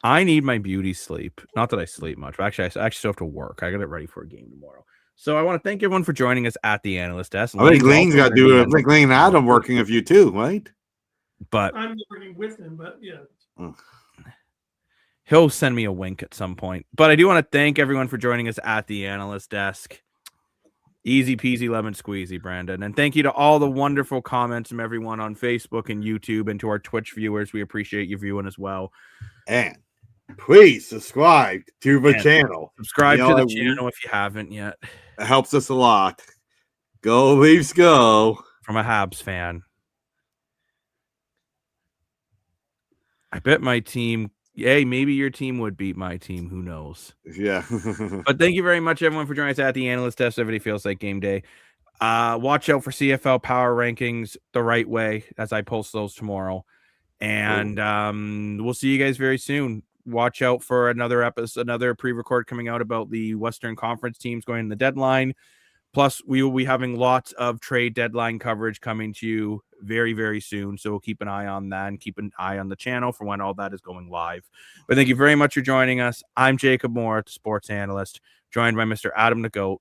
I need my beauty sleep. Not that I sleep much, but actually, I still have to work. I got it ready for a game tomorrow. So I want to thank everyone for joining us at the Analyst desk.
I think Lane's got to do it. I think Lane and Adam working with you too, right?
But
I'm working with him, but yeah.
He'll send me a wink at some point. But I do want to thank everyone for joining us at the Analyst desk. Easy peasy lemon squeezy, Brandon. And thank you to all the wonderful comments from everyone on Facebook and YouTube and to our Twitch viewers. We appreciate you viewing as well.
And please subscribe to the channel.
Subscribe to the channel if you haven't yet.
It helps us a lot. Go Leafs, go.
From a Habs fan. I bet my team... Hey, maybe your team would beat my team. Who knows?
Yeah.
But thank you very much, everyone, for joining us at the Analyst desk. Everybody feels like game day. Watch out for CFL power rankings the right way as I post those tomorrow. And we'll see you guys very soon. Watch out for another episode, another pre-record coming out about the Western Conference teams going in the deadline. Plus, we will be having lots of trade deadline coverage coming to you very, very soon. So we'll keep an eye on that and keep an eye on the channel for when all that is going live. But thank you very much for joining us. I'm Jacob Moore, the sports analyst, joined by Mr. Adam the Goat,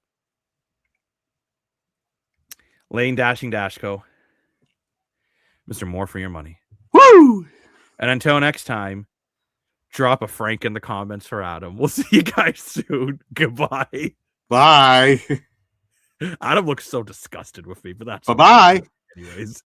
Lane Dashing Dashko, Mr. Moore for your money.
Woo!
And until next time, drop a frank in the comments for Adam. We'll see you guys soon. Goodbye.
Bye.
Adam looks so disgusted with me, but that's
Bye-bye.
anyways.